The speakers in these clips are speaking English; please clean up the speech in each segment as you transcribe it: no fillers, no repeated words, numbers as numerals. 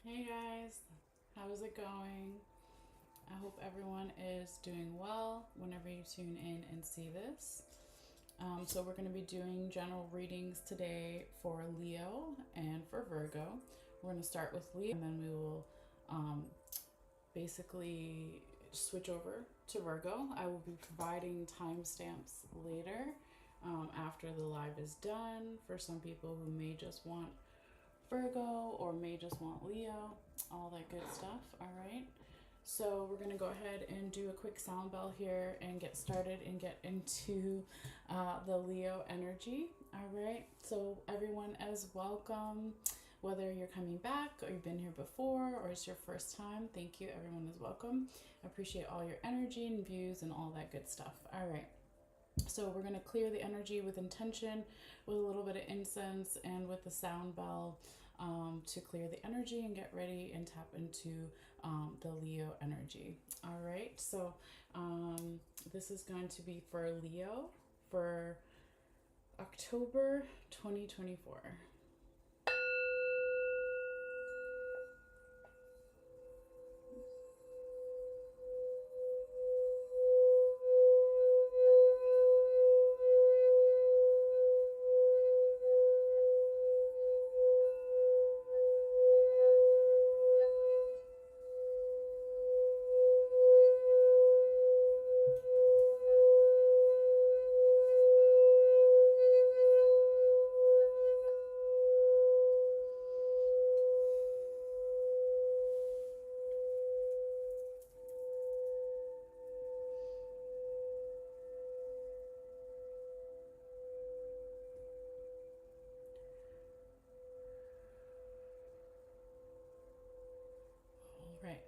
Hey guys, how's it going? I hope everyone is doing well whenever you tune in and see this. So, we're going to be doing general readings today for Leo and for Virgo. We're going to start with Leo and then we will um, basically switch over to Virgo. I will be providing timestamps later after the live is done for some people who may just want Virgo or may just want Leo, all that good stuff. All right. So we're going to go ahead and do a quick sound bell here and get started and get into the Leo energy. All right. So everyone is welcome. Whether you're coming back or you've been here before or it's your first time, thank you. Everyone is welcome. I appreciate all your energy and views and all that good stuff. All right. So we're going to clear the energy with intention, with a little bit of incense and with the sound bell to clear the energy and get ready and tap into the Leo energy. All right, so this is going to be for Leo for October 2024. All right.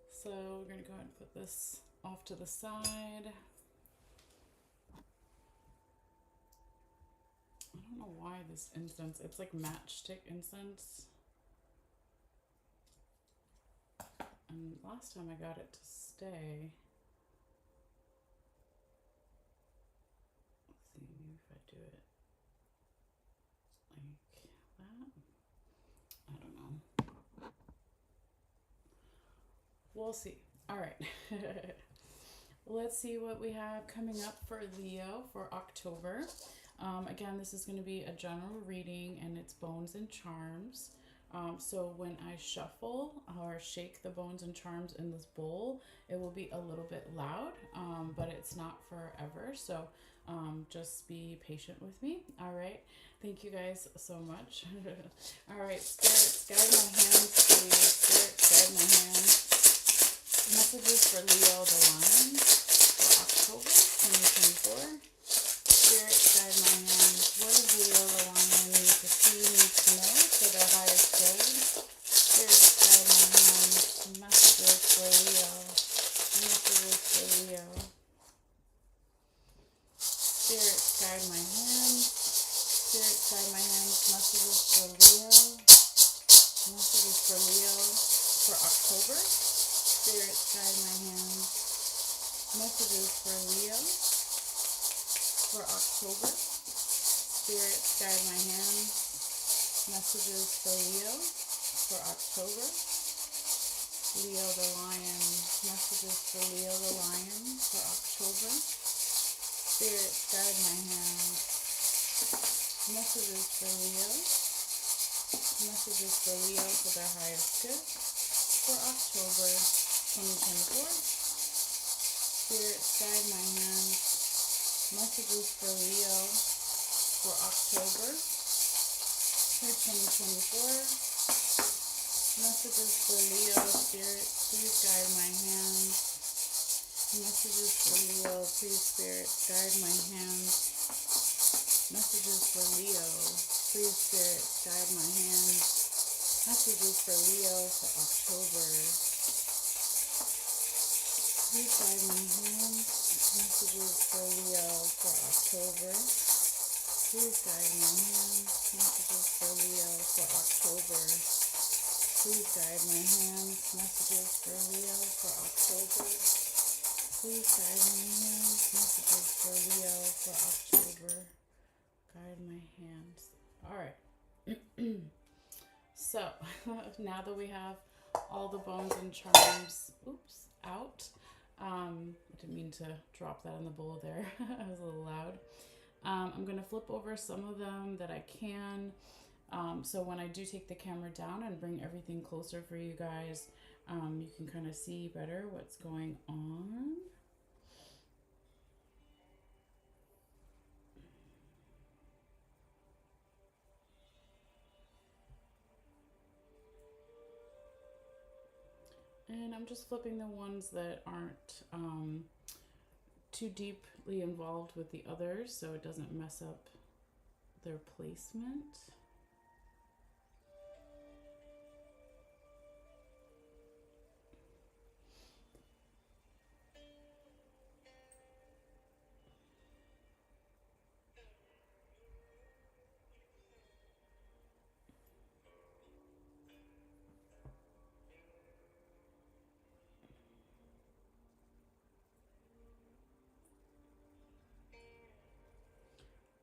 So we're going to go ahead and put this off to the side. I don't know why this incense, it's like matchstick incense. And last time I got it to stay. Let's see, maybe if I do it like that. I don't know. We'll see. All right. Let's see what we have coming up for Leo for October. Again, this is going to be a general reading and it's bones and charms. So when I shuffle or shake the bones and charms in this bowl, it will be a little bit loud, but it's not forever. So just be patient with me. All right. Thank you guys so much. All right. Spirits, guide my hands, please. Spirits, guide my hands. Messages for Leo the Lion for October 2024. Spirit, guide my hands. What does Leo the Lion need to see, need to know for their highest good? Spirit, guide my hands. Messages for Leo. Messages for Leo. Spirit, guide my hands. Spirit, guide my hands. Messages for Leo. Messages for Leo for October. Spirit, guide my hands. Messages for Leo for October. Spirit, guide my hands. Messages for Leo for October. Leo the Lion. Messages for Leo the Lion for October. Spirit, guide my hands. Messages for Leo. Messages for Leo for their highest good for October 2024. Spirit, guide my hands. Messages for Leo for October 2024. Messages for Leo, Spirit, please guide my hands. Messages for Leo, please, Spirit, guide my hands. Messages for Leo, please, Spirit, guide my hands. Messages for Leo for October. Please guide my hands. Messages for Leo for October. Please guide my hands. Messages for Leo for October. Please guide my hands. Messages for Leo for October. Please guide my hands. Messages for Leo for October. Guide my hands. All right. So now that we have all the bones and charms, out. I didn't mean to drop that in the bowl there. I was a little loud. I'm going to flip over some of them that I can. So when I do take the camera down and bring everything closer for you guys, you can kind of see better what's going on. And I'm just flipping the ones that aren't too deeply involved with the others so it doesn't mess up their placement.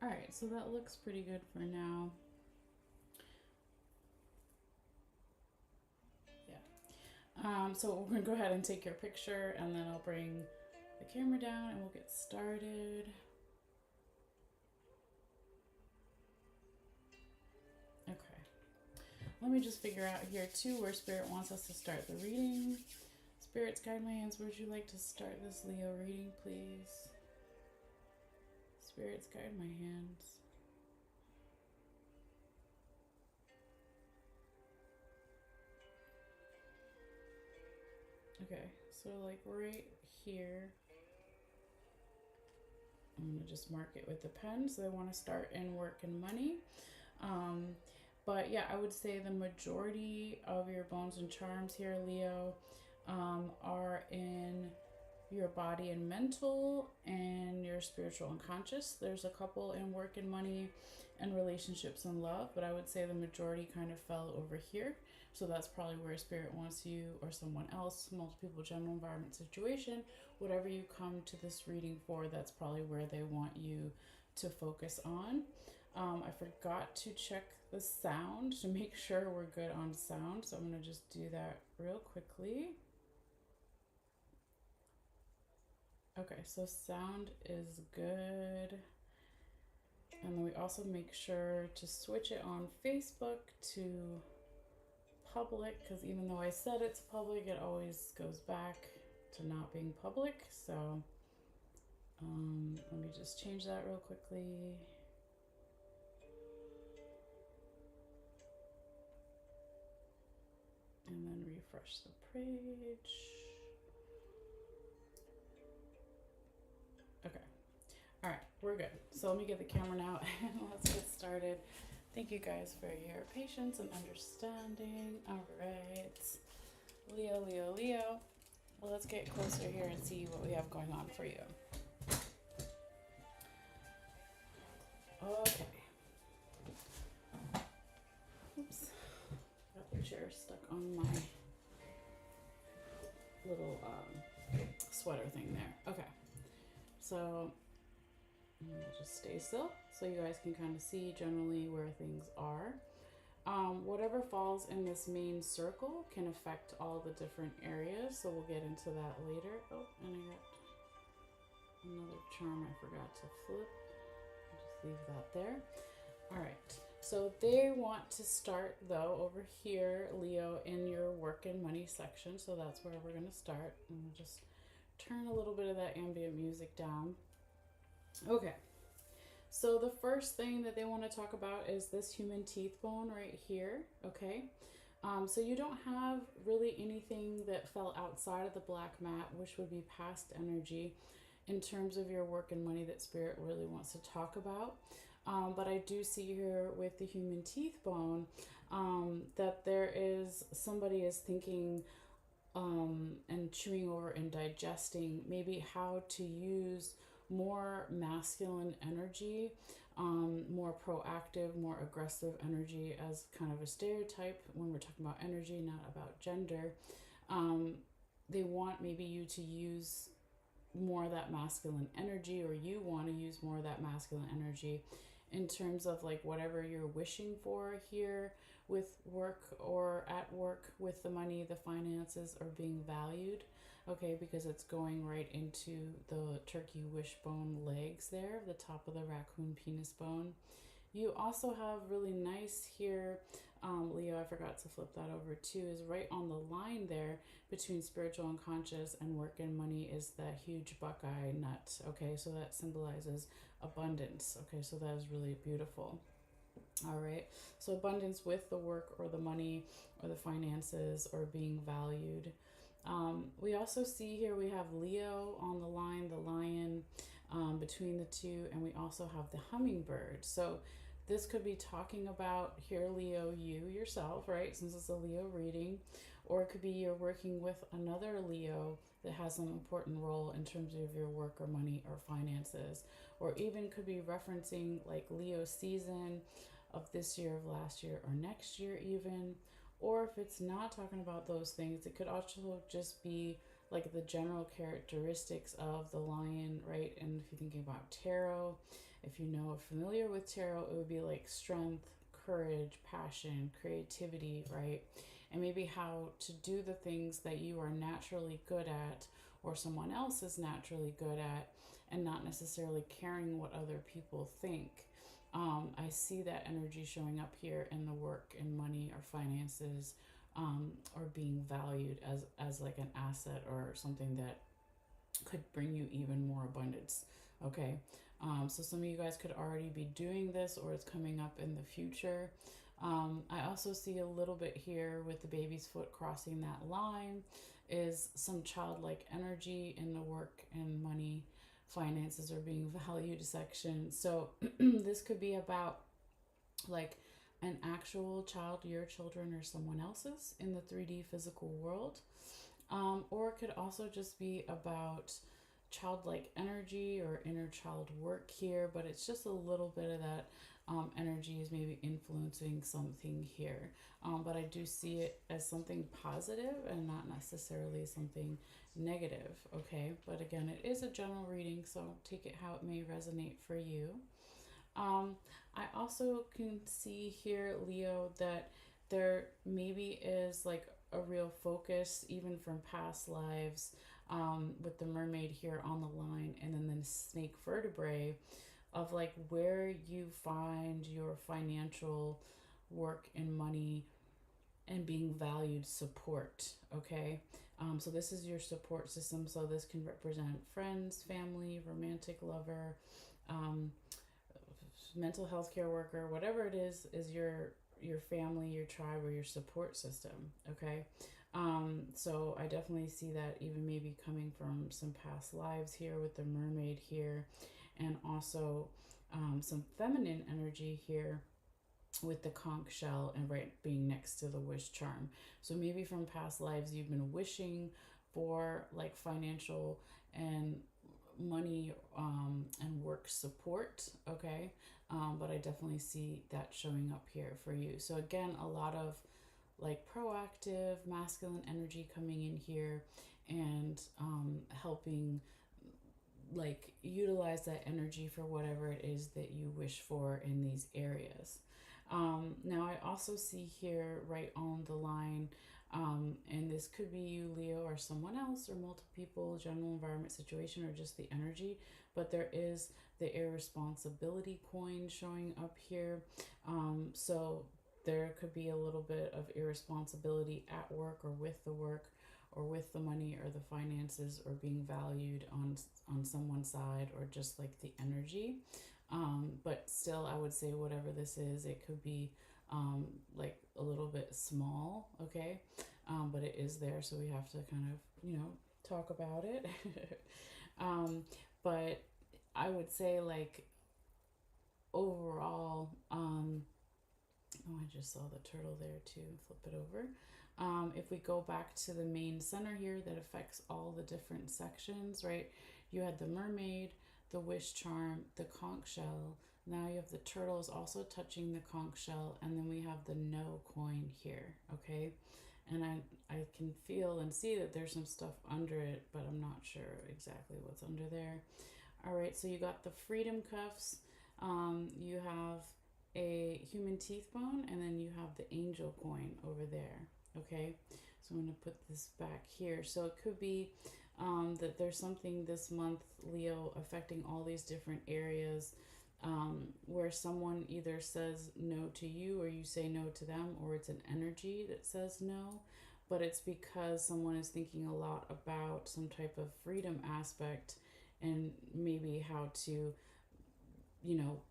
Alright, so that looks pretty good for now. Yeah. So we're going to go ahead and take your picture, and then I'll bring the camera down and we'll get started. Okay. Let me just figure out here too where Spirit wants us to start the reading. Spirits, guide my hands. Where would you like to start this Leo reading, please? Spirits, guide my hands. Okay, so like right here, I'm gonna just mark it with the pen. So I want to start in work and money. But yeah, I would say the majority of your bones and charms here, Leo, are in your body and mental and your spiritual and conscious. There's a couple in work and money and relationships and love, but I would say the majority kind of fell over here. So that's probably where Spirit wants you or someone else, multiple people, general environment, situation, whatever you come to this reading for, that's probably where they want you to focus on. I forgot to check the sound to make sure we're good on sound, so I'm going to just do that real quickly. Okay, so sound is good. And then we also make sure to switch it on Facebook to public, because even though I said it's public, it always goes back to not being public. So let me just change that real quickly. And then refresh the page. Okay. All right, we're good. So let me get the camera now and let's get started. Thank you guys for your patience and understanding. All right. Leo, Leo, Leo. Well, let's get closer here and see what we have going on for you. Okay. Oops. Got the chair stuck on my little sweater thing there. Okay. So just stay still so you guys can kind of see generally where things are. Whatever falls in this main circle can affect all the different areas, so we'll get into that later. Oh, and I got another charm I forgot to flip. I'll just leave that there. All right, so they want to start though over here, Leo, in your work and money section, so that's where we're going to start. And we'll just turn a little bit of that ambient music down. Okay, so the first thing that they want to talk about is this human teeth bone right here, okay? So you don't have really anything that fell outside of the black mat, which would be past energy in terms of your work and money that Spirit really wants to talk about. But I do see here with the human teeth bone that there is somebody is thinking and chewing over and digesting maybe how to use more masculine energy, more proactive, more aggressive energy as kind of a stereotype when we're talking about energy, not about gender. They want maybe you to use more of that masculine energy, or you want to use more of that masculine energy in terms of like whatever you're wishing for here with work or at work with the money, the finances are being valued. Okay, because it's going right into the turkey wishbone legs there, the top of the raccoon penis bone. You also have really nice here, Leo, I forgot to flip that over too, is right on the line there between spiritual and conscious and work and money is that huge buckeye nut. Okay, so that symbolizes abundance. Okay, so that is really beautiful. All right, so abundance with the work or the money or the finances or being valued. We also see here we have Leo on the line, the lion between the two, and we also have the hummingbird. So this could be talking about here, Leo, you yourself, right? Since it's a Leo reading, or it could be you're working with another Leo that has an important role in terms of your work or money or finances, or even could be referencing like Leo season of this year, of last year, or next year, even. Or if it's not talking about those things, it could also just be like the general characteristics of the lion, right? And if you're thinking about tarot, if you know familiar with tarot, it would be like strength, courage, passion, creativity, right? And maybe how to do the things that you are naturally good at or someone else is naturally good at, and not necessarily caring what other people think. I see that energy showing up here in the work and money or finances, or being valued as like an asset or something that could bring you even more abundance. Okay, so some of you guys could already be doing this or it's coming up in the future. I also see a little bit here with the baby's foot crossing that line is some childlike energy in the work and money finances are being valued section. So this could be about like an actual child, your children or someone else's in the 3D physical world. Or it could also just be about childlike energy or inner child work here, but it's just a little bit of that energy is maybe influencing something here. But I do see it as something positive and not necessarily something negative, okay? But again, it is a general reading, so take it how it may resonate for you. I also can see here, Leo, that there maybe is like a real focus, even from past lives, with the mermaid here on the line, and then the snake vertebrae, of like where you find your financial work and money and being valued support. Okay, so this is your support system. So this can represent friends, family, romantic lover, um, mental health care worker, whatever it is your family, your tribe, or your support system. Okay, so I definitely see that even maybe coming from some past lives here with the mermaid here, and also some feminine energy here with the conch shell and right being next to the wish charm. So maybe from past lives you've been wishing for like financial and money and work support. Okay, but I definitely see that showing up here for you. So again, a lot of like proactive masculine energy coming in here, and helping like utilize that energy for whatever it is that you wish for in these areas. Now I also see here right on the line, and this could be you, Leo, or someone else, or multiple people, general environment situation, or just the energy, but there is the irresponsibility coin showing up here. So there could be a little bit of irresponsibility at work or with the work or with the money or the finances, or being valued on someone's side, or just like the energy. But still, I would say whatever this is, it could be like a little bit small, okay? But it is there, so we have to kind of, talk about it. But I would say, like, overall, oh, I just saw the turtle there too. Flip it over. If we go back to the main center here that affects all the different sections, right? You had the mermaid, the wish charm, the conch shell. Now you have the turtles also touching the conch shell, and then we have the no coin here, okay? And I can feel and see that there's some stuff under it, but I'm not sure exactly what's under there. All right, so you got the freedom cuffs, You have a human teeth bone, and then you have the angel coin over there. Okay, so I'm going to put this back here. So it could be that there's something this month, Leo, affecting all these different areas, where someone either says no to you or you say no to them, or it's an energy that says no. But it's because someone is thinking a lot about some type of freedom aspect, and maybe how to, you know,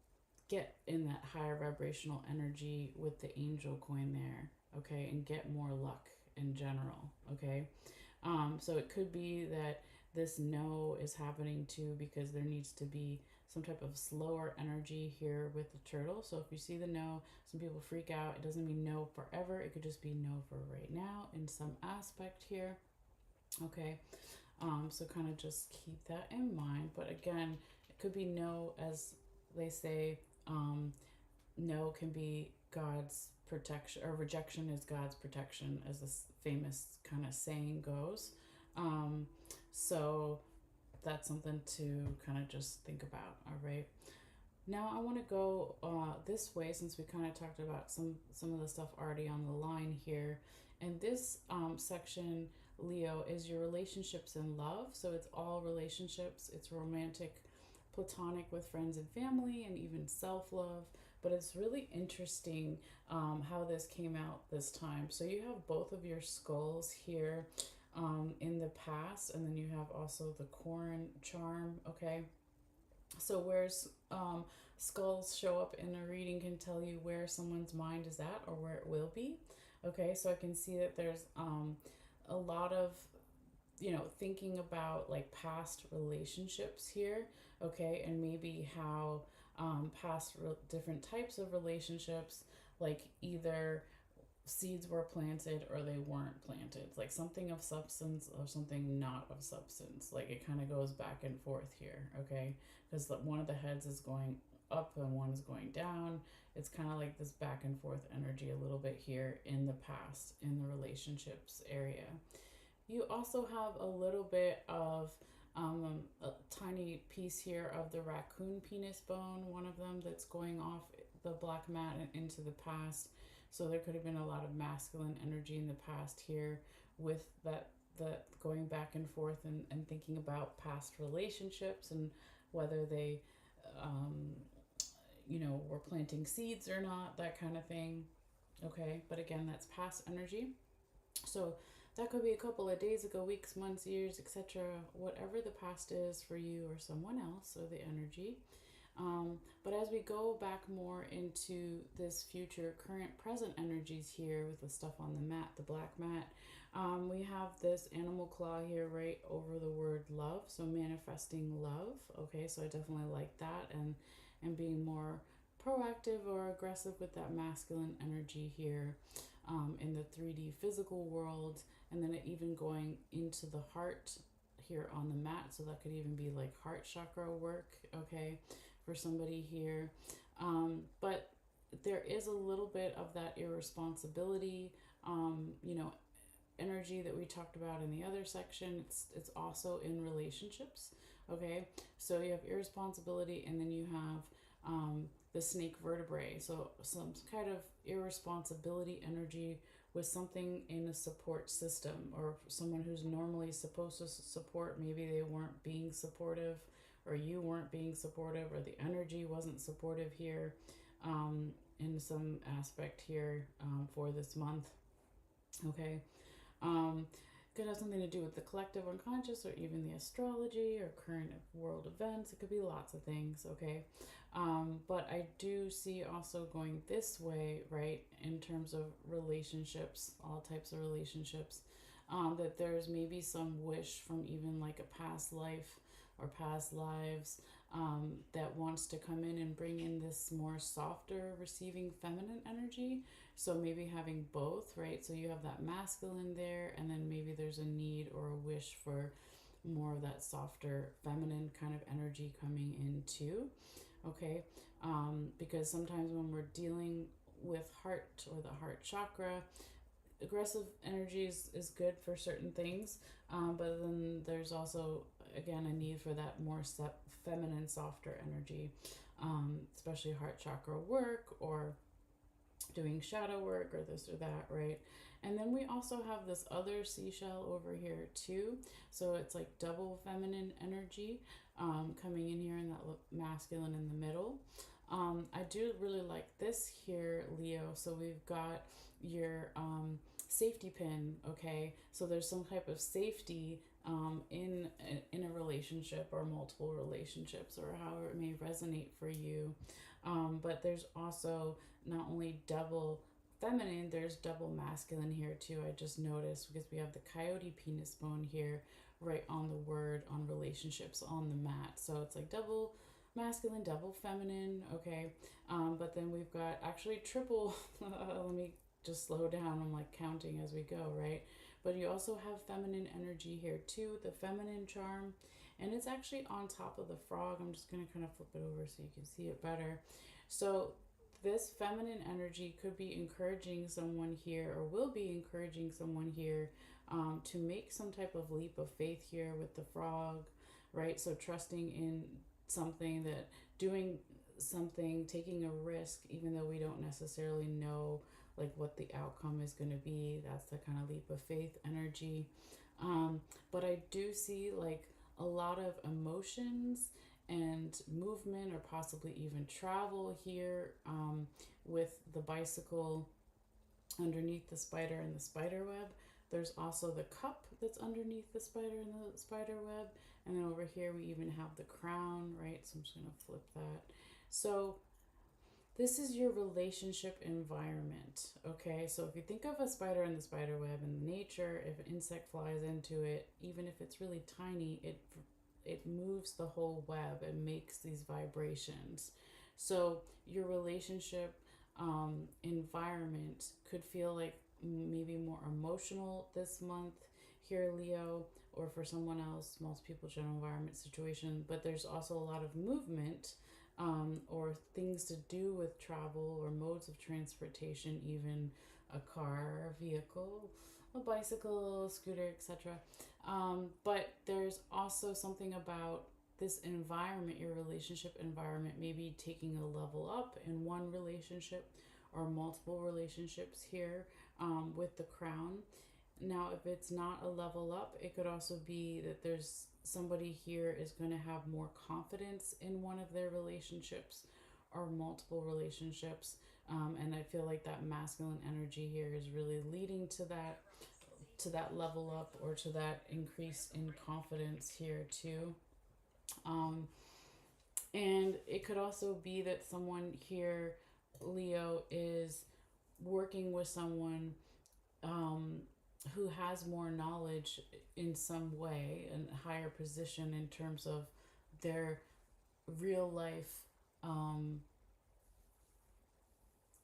get in that higher vibrational energy with the angel coin there, okay, and get more luck in general, okay. So it could be that this no is happening too because there needs to be some type of slower energy here with the turtle. So if you see the no, some people freak out. It doesn't mean no forever. It could just be no for right now in some aspect here, okay. So kind of just keep that in mind. But again, it could be no, as they say, no can be God's protection, or rejection is God's protection, as this famous kind of saying goes. Um, so that's something to kind of just think about. All right. Now I want to go this way, since we kind of talked about some of the stuff already on the line here. And this section, Leo, is your relationships and love. So it's all relationships. It's romantic, platonic with friends and family, and even self-love. But it's really interesting how this came out this time. So you have both of your skulls here in the past, and then you have also the corn charm, okay? So where's skulls show up in a reading can tell you where someone's mind is at, or where it will be. Okay, so I can see that there's a lot of, thinking about like past relationships here, okay, and maybe how different types of relationships, like either seeds were planted or they weren't planted, like something of substance or something not of substance. Like it kind of goes back and forth here, okay, because one of the heads is going up and one is going down. It's kind of like this back and forth energy a little bit here in the past, in the relationships area. You also have a little bit of a tiny piece here of the raccoon penis bone, one of them that's going off the black mat and into the past. So there could have been a lot of masculine energy in the past here with the going back and forth, and thinking about past relationships and whether they, were planting seeds or not, that kind of thing. Okay, but again, that's past energy. So that could be a couple of days ago, weeks, months, years, etc. Whatever the past is for you or someone else, or the energy. But as we go back more into this future, current, present energies here with the stuff on the mat, the black mat, we have this animal claw here right over the word love. So manifesting love. Okay, so I definitely like that, and being more proactive or aggressive with that masculine energy here in the 3D physical world, and then it even going into the heart here on the mat. So that could even be like heart chakra work, okay, for somebody here. But there is a little bit of that irresponsibility, energy that we talked about in the other section. It's also in relationships, okay? So you have irresponsibility, and then you have the snake vertebrae. So some kind of irresponsibility energy with something in a support system, or someone who's normally supposed to support, maybe they weren't being supportive, or you weren't being supportive, or the energy wasn't supportive here in some aspect here for this month, okay? Could have something to do with the collective unconscious, or even the astrology or current world events. It could be lots of things, okay? But I do see also going this way, right, in terms of relationships, all types of relationships, that there's maybe some wish from even like a past life or past lives that wants to come in and bring in this more softer receiving feminine energy. So maybe having both, right? So you have that masculine there, and then maybe there's a need or a wish for more of that softer feminine kind of energy coming in too, okay? Because sometimes when we're dealing with heart or the heart chakra, aggressive energy is good for certain things, but then there's also, again, a need for that more feminine, softer energy. especially heart chakra work or doing shadow work or this or that, right? And then we also have this other seashell over here too. So it's like double feminine energy coming in here in that masculine in the middle. I do really like this here, Leo. So we've got your safety pin, okay? So there's some type of safety in a relationship or multiple relationships or however it may resonate for you. But there's also not only double feminine, there's double masculine here too. I just noticed because we have the coyote penis bone here right on the word on relationships on the mat. So it's like double masculine, double feminine, okay? But then we've got actually triple, let me just slow down. I'm like counting as we go, right? But you also have feminine energy here too, the feminine charm. And it's actually on top of the frog. I'm just going to kind of flip it over so you can see it better. So this feminine energy could be encouraging someone here or will be encouraging someone here to make some type of leap of faith here with the frog, right? So trusting in something, that doing something, taking a risk, even though we don't necessarily know like what the outcome is going to be. That's the kind of leap of faith energy. But I do see like a lot of emotions and movement or possibly even travel here with the bicycle underneath the spider and the spider web. There's also the cup that's underneath the spider and the spider web. And then over here we even have the crown, right? So I'm just going to flip that. So this is your relationship environment, okay? So if you think of a spider in the spider web in nature, if an insect flies into it, even if it's really tiny, it moves the whole web and makes these vibrations. So your relationship environment could feel like maybe more emotional this month here, Leo, or for someone else, most people, general environment situation. But there's also a lot of movement or things to do with travel or modes of transportation, even a car, a vehicle, a bicycle, a scooter, etc. But there's also something about this environment, your relationship environment, maybe taking a level up in one relationship or multiple relationships here with the crown. Now, if it's not a level up, it could also be that there's somebody here is going to have more confidence in one of their relationships or multiple relationships. And I feel like that masculine energy here is really leading to that level up or to that increase in confidence here too. And it could also be that someone here, Leo, is working with someone who has more knowledge in some way and higher position in terms of their real life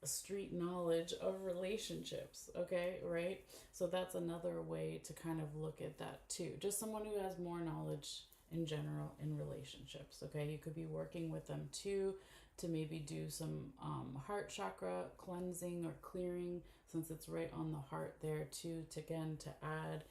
street knowledge of relationships, okay, right? So that's another way to kind of look at that too. Just someone who has more knowledge in general in relationships, okay? You could be working with them too to maybe do some heart chakra cleansing or clearing, since it's right on the heart there too, to again to add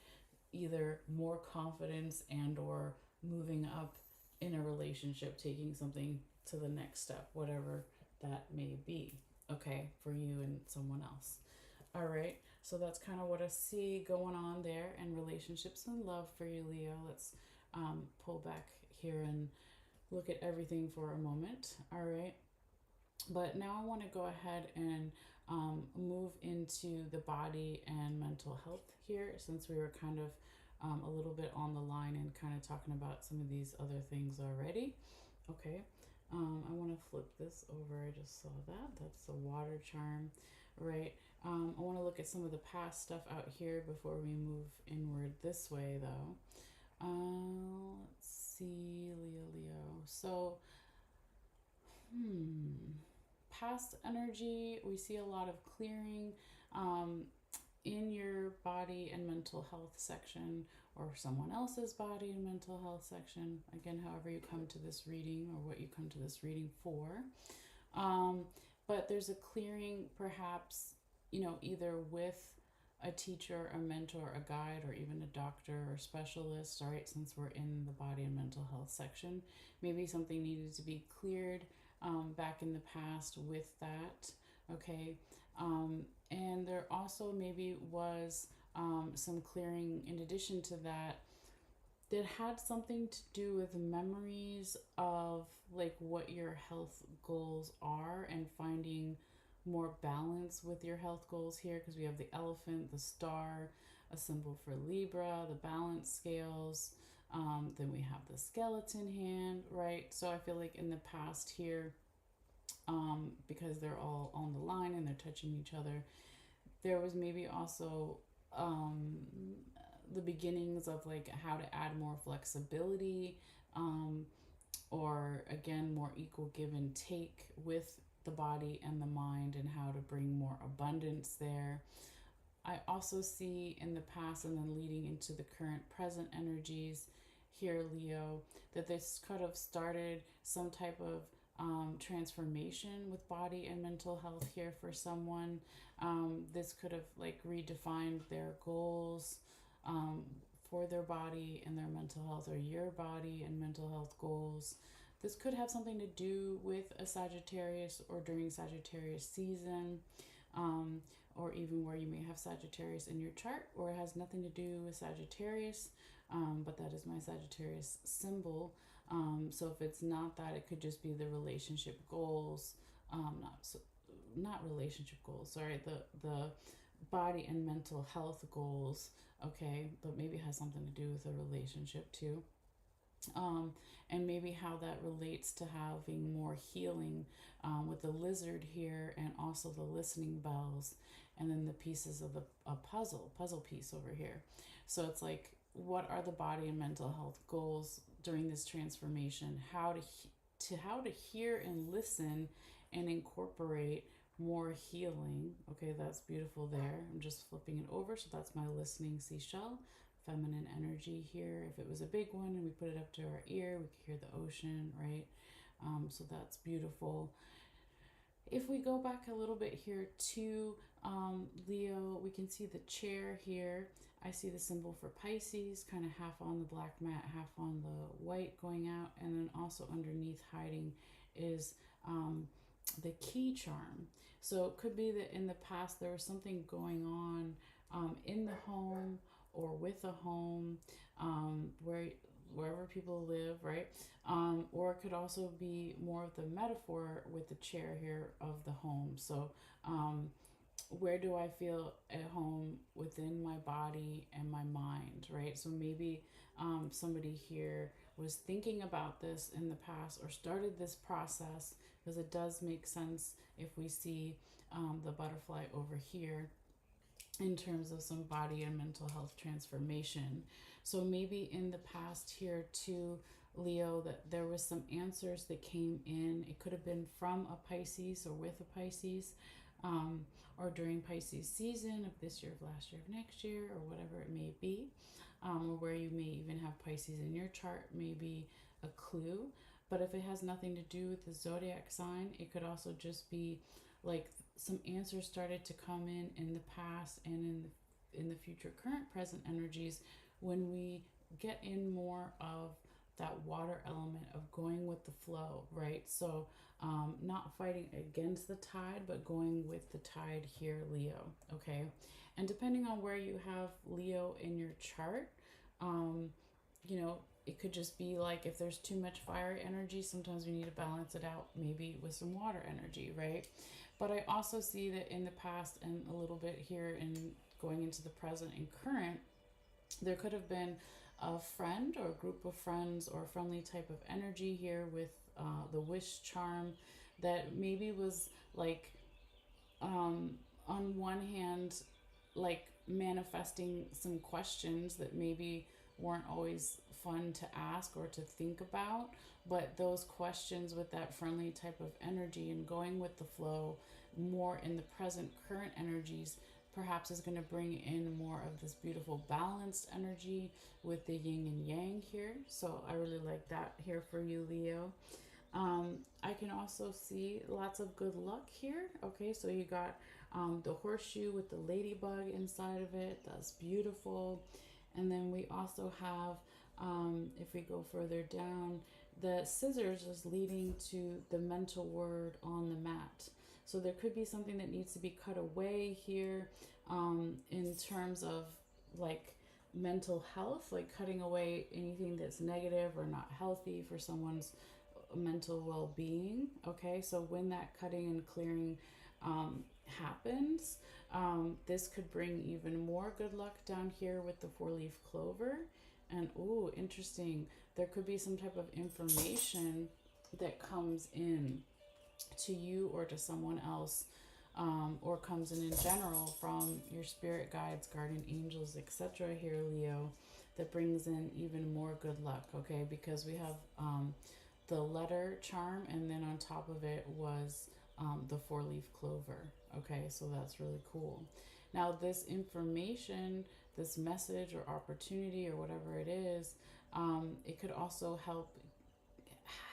either more confidence and or moving up in a relationship, taking something to the next step, whatever that may be, okay, for you and someone else. All right, so that's kind of what I see going on there, and relationships and love for you, Leo. Let's pull back here and look at everything for a moment. All right, but now I want to go ahead and move into the body and mental health here, since we were kind of a little bit on the line and kind of talking about some of these other things already. Okay, I want to flip this over. I just saw that. That's the water charm, right? I want to look at some of the past stuff out here before we move inward this way, though. Let's see, Leo. So, past energy, we see a lot of clearing in your body and mental health section, or someone else's body and mental health section. Again, however you come to this reading or what you come to this reading for. But there's a clearing, perhaps, either with a teacher, a mentor, a guide, or even a doctor or specialist, all right, since we're in the body and mental health section. Maybe something needed to be cleared back in the past with that. Okay. And there also maybe was some clearing in addition to that that had something to do with memories of like what your health goals are and finding more balance with your health goals here, because we have the elephant, the star, a symbol for Libra, the balance scales, then we have the skeleton hand, right? So I feel like in the past here, because they're all on the line and they're touching each other, there was maybe also um, the beginnings of like how to add more flexibility, um, or again more equal give and take with the body and the mind, and how to bring more abundance there. I also see in the past and then leading into the current present energies here, Leo, that this could have started some type of transformation with body and mental health here for someone. This could have like redefined their goals um, for their body and their mental health, or your body and mental health goals. This could have something to do with a Sagittarius or during Sagittarius season, um, or even where you may have Sagittarius in your chart, or it has nothing to do with Sagittarius, but that is my Sagittarius symbol. So if it's not that, it could just be the relationship goals, not relationship goals. Sorry, the body and mental health goals. Okay, but maybe it has something to do with a relationship too. Um, and maybe how that relates to having more healing, with the lizard here, and also the listening bells, and then the pieces of the a puzzle piece over here. So it's like, what are the body and mental health goals during this transformation? How to hear and listen and incorporate more healing. Okay, that's beautiful there. I'm just flipping it over. So that's my listening seashell, feminine energy here. If it was a big one and we put it up to our ear, we could hear the ocean, right? So that's beautiful. If we go back a little bit here to Leo, we can see the chair here. I see the symbol for Pisces, kind of half on the black mat, half on the white going out. And then also underneath hiding is the key charm. So it could be that in the past there was something going on in the home or with a home, wherever people live, right? Or it could also be more of the metaphor with the chair here of the home. So where do I feel at home within my body and my mind, right? So maybe somebody here was thinking about this in the past or started this process, because it does make sense if we see the butterfly over here in terms of some body and mental health transformation. So maybe in the past here too, Leo, that there was some answers that came in. It could have been from a Pisces or with a Pisces, or during Pisces season of this year, of last year, of next year, or whatever it may be, or where you may even have Pisces in your chart, maybe a clue. But if it has nothing to do with the zodiac sign, it could also just be like some answers started to come in the past and in the future, current, present energies, when we get in more of that water element of going with the flow, right? So not fighting against the tide, but going with the tide here, Leo. Okay, and depending on where you have Leo in your chart, um, it could just be like if there's too much fire energy, sometimes we need to balance it out maybe with some water energy, right? But I also see that in the past and a little bit here in going into the present and current, there could have been a friend or a group of friends or friendly type of energy here with the wish charm, that maybe was like, um, on one hand, like manifesting some questions that maybe weren't always fun to ask or to think about, but those questions with that friendly type of energy and going with the flow more in the present current energies perhaps is going to bring in more of this beautiful balanced energy with the yin and yang here. So I really like that here for you, Leo. I can also see lots of good luck here. Okay, so you got the horseshoe with the ladybug inside of it. That's beautiful. And then we also have, if we go further down, the scissors is leading to the mental word on the mat. So there could be something that needs to be cut away here, in terms of like mental health, like cutting away anything that's negative or not healthy for someone's mental well being. Okay, so when that cutting and clearing happens, this could bring even more good luck down here with the 4-leaf clover. And ooh, interesting. There could be some type of information that comes in to you or to someone else, or comes in general from your spirit guides, guardian angels, etc. here, Leo, that brings in even more good luck. Okay, because we have the letter charm, and then on top of it was the 4-leaf clover. Okay, so that's really cool. Now, this information, this message or opportunity or whatever it is, it could also help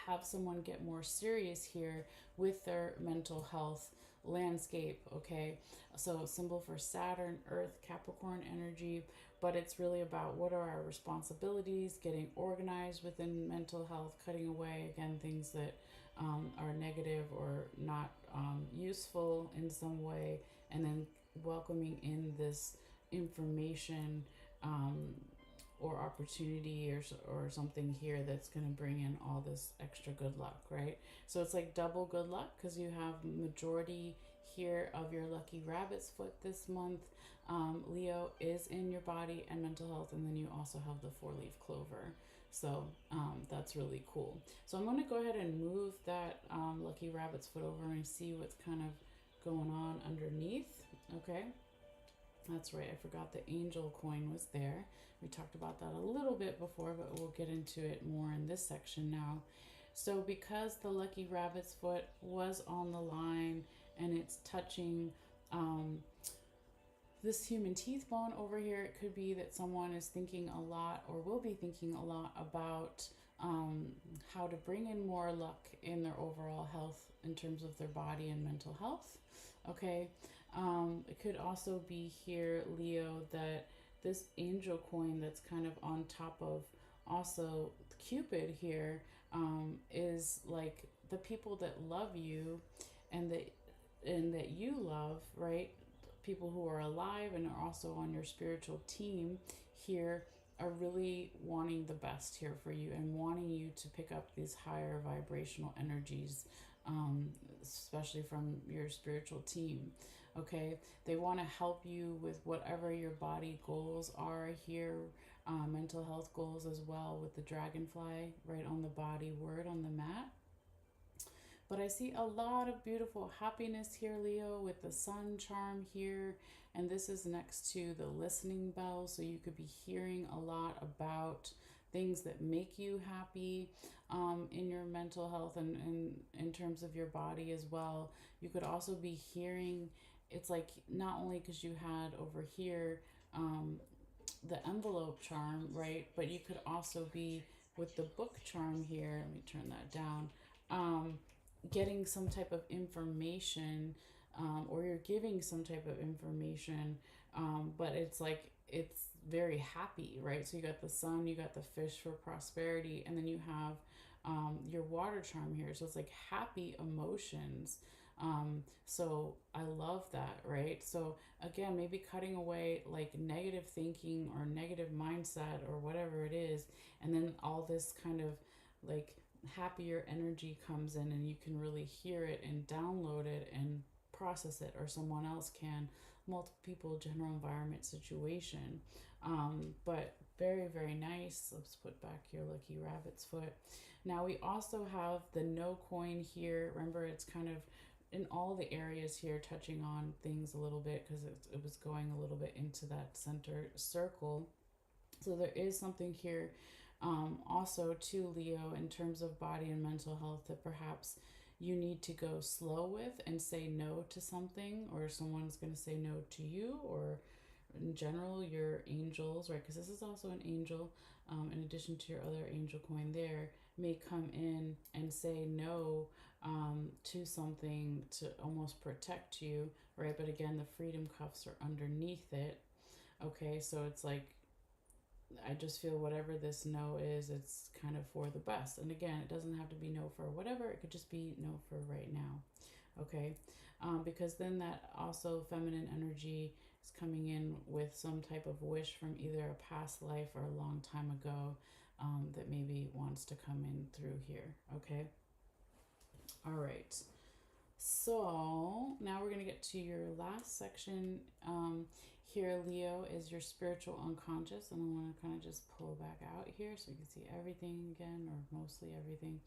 have someone get more serious here with their mental health landscape. Okay, so symbol for Saturn, Earth, Capricorn energy, but it's really about what are our responsibilities, getting organized within mental health, cutting away again things that are negative or not useful in some way, and then welcoming in this information, or opportunity, or something here that's going to bring in all this extra good luck, right? So it's like double good luck because you have majority here of your lucky rabbit's foot this month. Leo is in your body and mental health, and then you also have the 4-leaf clover. So that's really cool. So I'm going to go ahead and move that lucky rabbit's foot over and see what's kind of going on underneath. Okay. That's right, I forgot the angel coin was there. We talked about that a little bit before, but we'll get into it more in this section now. So because the lucky rabbit's foot was on the line and it's touching this human teeth bone over here, it could be that someone is thinking a lot or will be thinking a lot about how to bring in more luck in their overall health in terms of their body and mental health. Okay, it could also be here, Leo, that this angel coin that's kind of on top of also Cupid here, is like the people that love you and that you love, right? People who are alive and are also on your spiritual team here are really wanting the best here for you and wanting you to pick up these higher vibrational energies, especially from your spiritual team. Okay, they want to help you with whatever your body goals are here, mental health goals as well, with the dragonfly right on the body word on the mat. But I see a lot of beautiful happiness here, Leo, with the sun charm here. And this is next to the listening bell. So you could be hearing a lot about things that make you happy, in your mental health and in terms of your body as well. You could also be hearing, it's like not only because you had over here the envelope charm, right? But you could also be with the book charm here. Let me turn that down. Getting some type of information, or you're giving some type of information, but it's like it's very happy, right? So you got the sun, you got the fish for prosperity, and then you have your water charm here. So it's like happy emotions. So I love that, right? So again, maybe cutting away like negative thinking or negative mindset or whatever it is, and then all this kind of like happier energy comes in, and you can really hear it and download it and process it, or someone else can, multiple people, general environment situation. But very, very nice. Let's put back your lucky rabbit's foot. Now we also have the no coin here. Remember, it's kind of in all the areas here, touching on things a little bit because it was going a little bit into that center circle. So there is something here, also to Leo, in terms of body and mental health, that perhaps you need to go slow with and say no to something, or someone's going to say no to you, or in general your angels, right? Because this is also an angel, in addition to your other angel coin there, may come in and say no, to something to almost protect you, right? But again, the freedom cuffs are underneath it. Okay, so it's like I just feel whatever this no is, it's kind of for the best. And again, it doesn't have to be no for whatever, it could just be no for right now. Okay, because then that also feminine energy is coming in with some type of wish from either a past life or a long time ago, that maybe wants to come in through here. Okay, all right. So now we're going to get to your last section. Here, Leo, is your spiritual unconscious. And I want to kind of just pull back out here so you can see everything again, or mostly everything.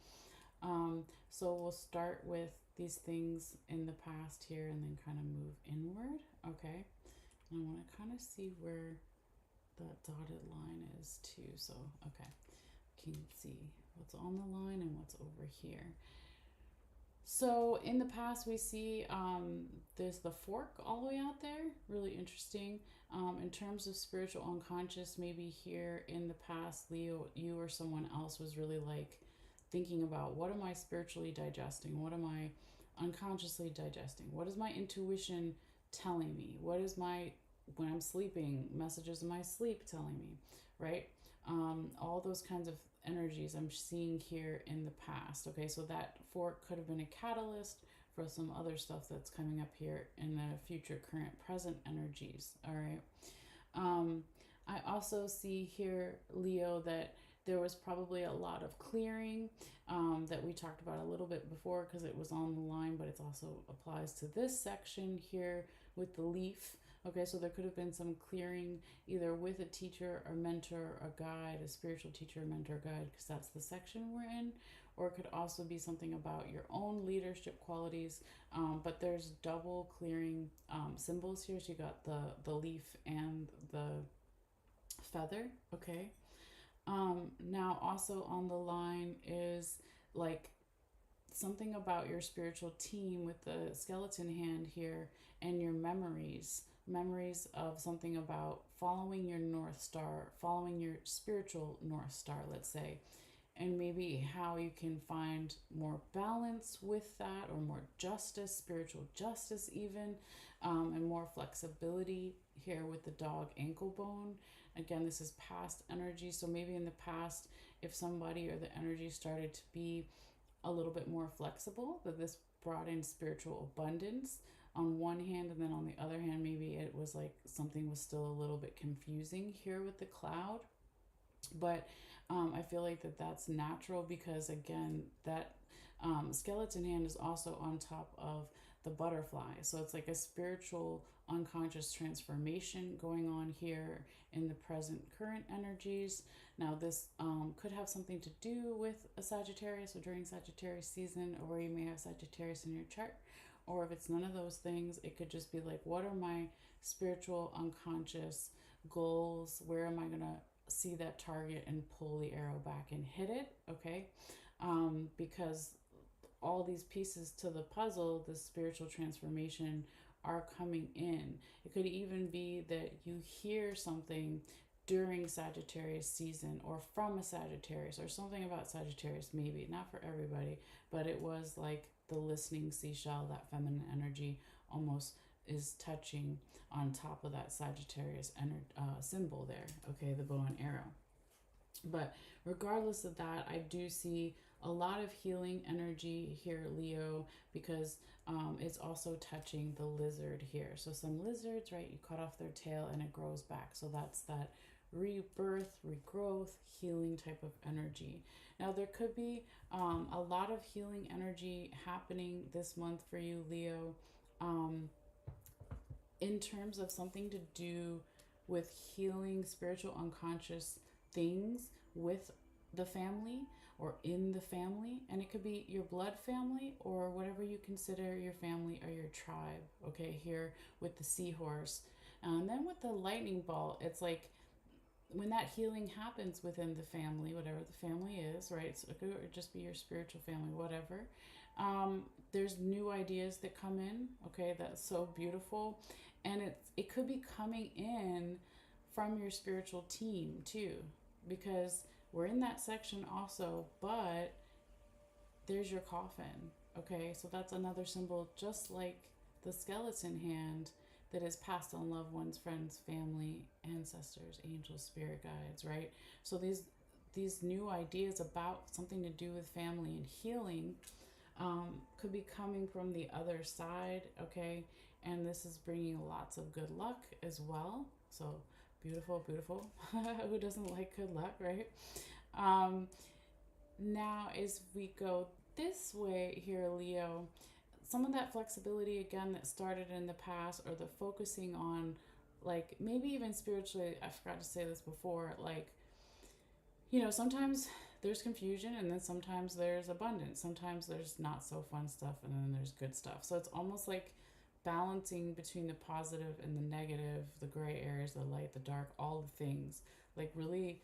So we'll start with these things in the past here and then kind of move inward. Okay. And I want to kind of see where that dotted line is too. So, okay. You can see what's on the line and what's over here. So in the past, we see there's the fork all the way out there. Really interesting. In terms of spiritual unconscious, maybe here in the past, Leo, you or someone else was really like thinking about, what am I spiritually digesting? What am I unconsciously digesting? What is my intuition telling me? What is my, when I'm sleeping, messages in my sleep telling me, right? All those kinds of energies I'm seeing here in the past. Okay, so that fork could have been a catalyst for some other stuff that's coming up here in the future, current, present energies. All right. I also see here, Leo, that there was probably a lot of clearing, that we talked about a little bit before because it was on the line, but it also applies to this section here with the leaf. Okay, so there could have been some clearing either with a teacher or mentor or guide, a spiritual teacher, mentor, guide, because that's the section we're in. Or it could also be something about your own leadership qualities. But there's double clearing symbols here. So you got the leaf and the feather. Okay. Now also on the line is like something about your spiritual team with the skeleton hand here and your memories of something about following your North Star, following your spiritual North Star, let's say, and maybe how you can find more balance with that, or more justice, spiritual justice, even, and more flexibility here with the dog ankle bone. Again, this is past energy. So maybe in the past, if somebody or the energy started to be a little bit more flexible, that this brought in spiritual abundance on one hand, and then on the other hand, maybe it was like something was still a little bit confusing here with the cloud. But I feel like that's natural, because again, that skeleton hand is also on top of the butterfly. So it's like a spiritual unconscious transformation going on here in the present current energies. Now, this could have something to do with a Sagittarius, or during Sagittarius season, or where you may have Sagittarius in your chart. Or if it's none of those things, it could just be like, what are my spiritual unconscious goals? Where am I going to see that target and pull the arrow back and hit it? Okay. Because all these pieces to the puzzle, the spiritual transformation, are coming in. It could even be that you hear something during Sagittarius season, or from a Sagittarius, or something about Sagittarius, maybe not for everybody, but it was like the listening seashell, that feminine energy almost is touching on top of that Sagittarius symbol there. Okay, the bow and arrow. But regardless of that, I do see a lot of healing energy here, Leo, because it's also touching the lizard here. So some lizards, right, you cut off their tail and it grows back. So that's that rebirth, regrowth, healing type of energy. Now, there could be a lot of healing energy happening this month for you, Leo, in terms of something to do with healing spiritual unconscious things with the family, or in the family. And it could be your blood family, or whatever you consider your family or your tribe. Okay, here with the seahorse. And then with the lightning bolt, it's like when that healing happens within the family, whatever the family is, right? So it could just be your spiritual family, whatever. There's new ideas that come in. Okay, that's so beautiful. And it could be coming in from your spiritual team too, because we're in that section also, but there's your coffin. Okay, so that's another symbol, just like the skeleton hand, that is passed on loved ones, friends, family, ancestors, angels, spirit guides, right? So these new ideas about something to do with family and healing could be coming from the other side, okay? And this is bringing lots of good luck as well. So beautiful, beautiful. Who doesn't like good luck, right? Um, Now, as we go this way here, Leo, some of that flexibility again that started in the past, or the focusing on, like, maybe even spiritually, I forgot to say this before, like, sometimes there's confusion, and then sometimes there's abundance. Sometimes there's not so fun stuff, and then there's good stuff. So it's almost like balancing between the positive and the negative, the gray areas, the light, the dark, all the things. Like really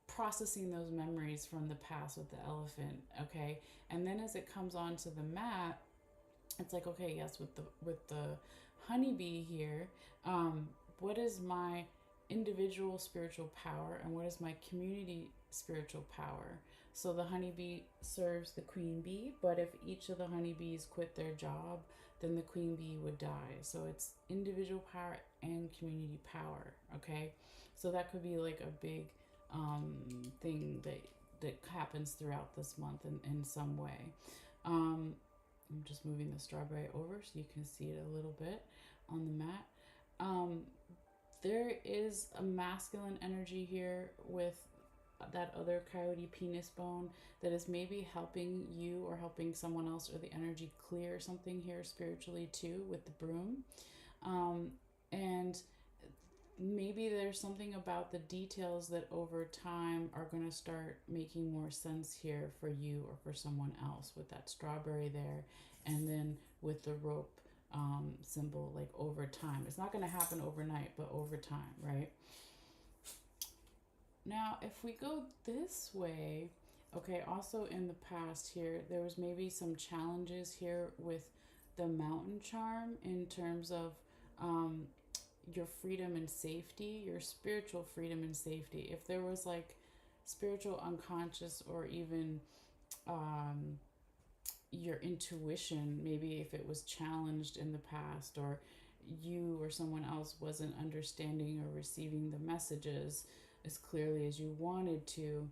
processing those memories from the past with the elephant, okay? And then as it comes onto the mat, it's like, okay, yes, with the honeybee here, what is my individual spiritual power and what is my community spiritual power? So the honeybee serves the queen bee, but if each of the honeybees quit their job, then the queen bee would die. So it's individual power and community power, okay? So that could be like a big thing that happens throughout this month in some way. I'm just moving the strawberry over so you can see it a little bit on the mat. There is a masculine energy here with that other coyote penis bone that is maybe helping you or helping someone else, or the energy clear something here spiritually too with the broom. And maybe there's something about the details that over time are going to start making more sense here for you or for someone else, with that strawberry there, and then with the rope symbol, like over time. It's not going to happen overnight, but over time, right? Now, if we go this way, okay, also in the past here, there was maybe some challenges here with the mountain charm in terms of your freedom and safety, your spiritual freedom and safety. If there was like spiritual unconscious, or even your intuition, maybe if it was challenged in the past, or you or someone else wasn't understanding or receiving the messages as clearly as you wanted to,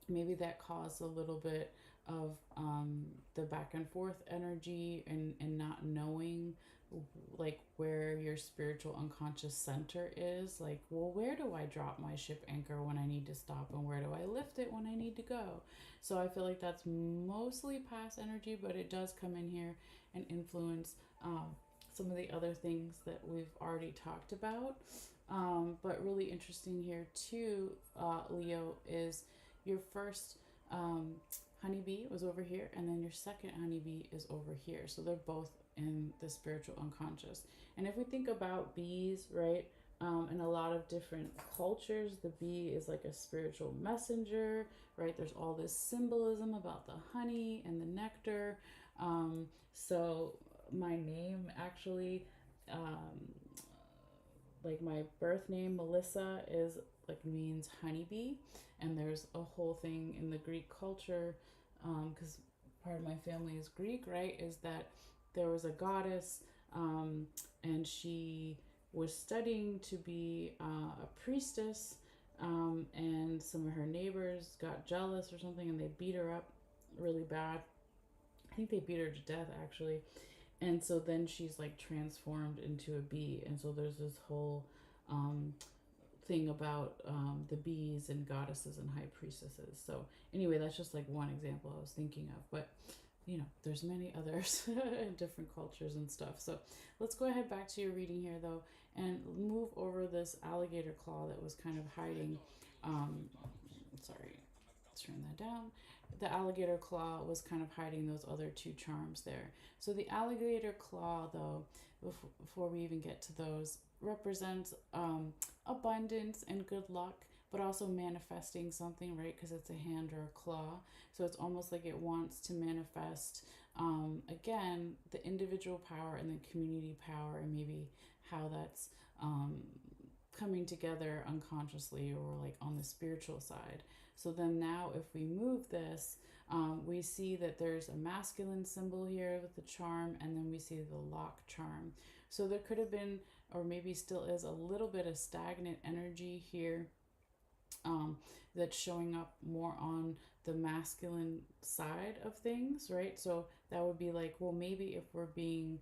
maybe that caused a little bit of the back and forth energy, and not knowing like where your spiritual unconscious center is. Like, well, where do I drop my ship anchor when I need to stop, and where do I lift it when I need to go? So I feel like that's mostly past energy, but it does come in here and influence some of the other things that we've already talked about. But really interesting here too, Leo, is your first honeybee was over here, and then your second honeybee is over here. So they're both in the spiritual unconscious. And if we think about bees, right, in a lot of different cultures, the bee is like a spiritual messenger, right? There's all this symbolism about the honey and the nectar. So my name actually, like my birth name, Malessea, is like means honeybee. And there's a whole thing in the Greek culture, because part of my family is Greek, right? Is that there was a goddess, and she was studying to be a priestess, and some of her neighbors got jealous or something, and they beat her up really bad. I think they beat her to death, actually. And so then she's like transformed into a bee. And so there's this whole thing about the bees and goddesses and high priestesses. So anyway, that's just like one example I was thinking of. But there's many others in different cultures and stuff. So let's go ahead back to your reading here, though, and move over this alligator claw that was kind of hiding. Sorry, let's turn that down. The alligator claw was kind of hiding those other two charms there. So the alligator claw, though, before we even get to those, represents abundance and good luck, but also manifesting something, right? Because it's a hand or a claw. So it's almost like it wants to manifest, again, the individual power and the community power, and maybe how that's coming together unconsciously or like on the spiritual side. So then now if we move this, we see that there's a masculine symbol here with the charm, and then we see the lock charm. So there could have been, or maybe still is, a little bit of stagnant energy here, that's showing up more on the masculine side of things, right? So that would be like, well, maybe if we're being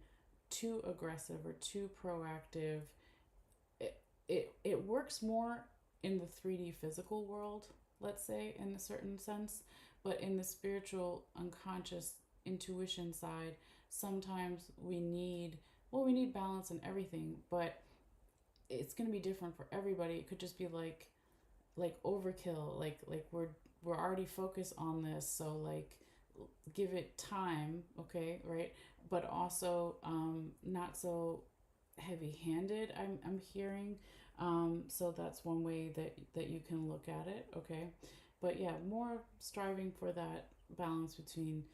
too aggressive or too proactive, it works more in the 3D physical world, let's say, in a certain sense. But in the spiritual, unconscious, intuition side, sometimes we need, well, we need balance in everything, but it's going to be different for everybody. It could just be like overkill, like we're already focused on this, so like give it time, okay, right? But also not so heavy-handed, I'm hearing. So that's one way that you can look at it, okay? But yeah, more striving for that balance between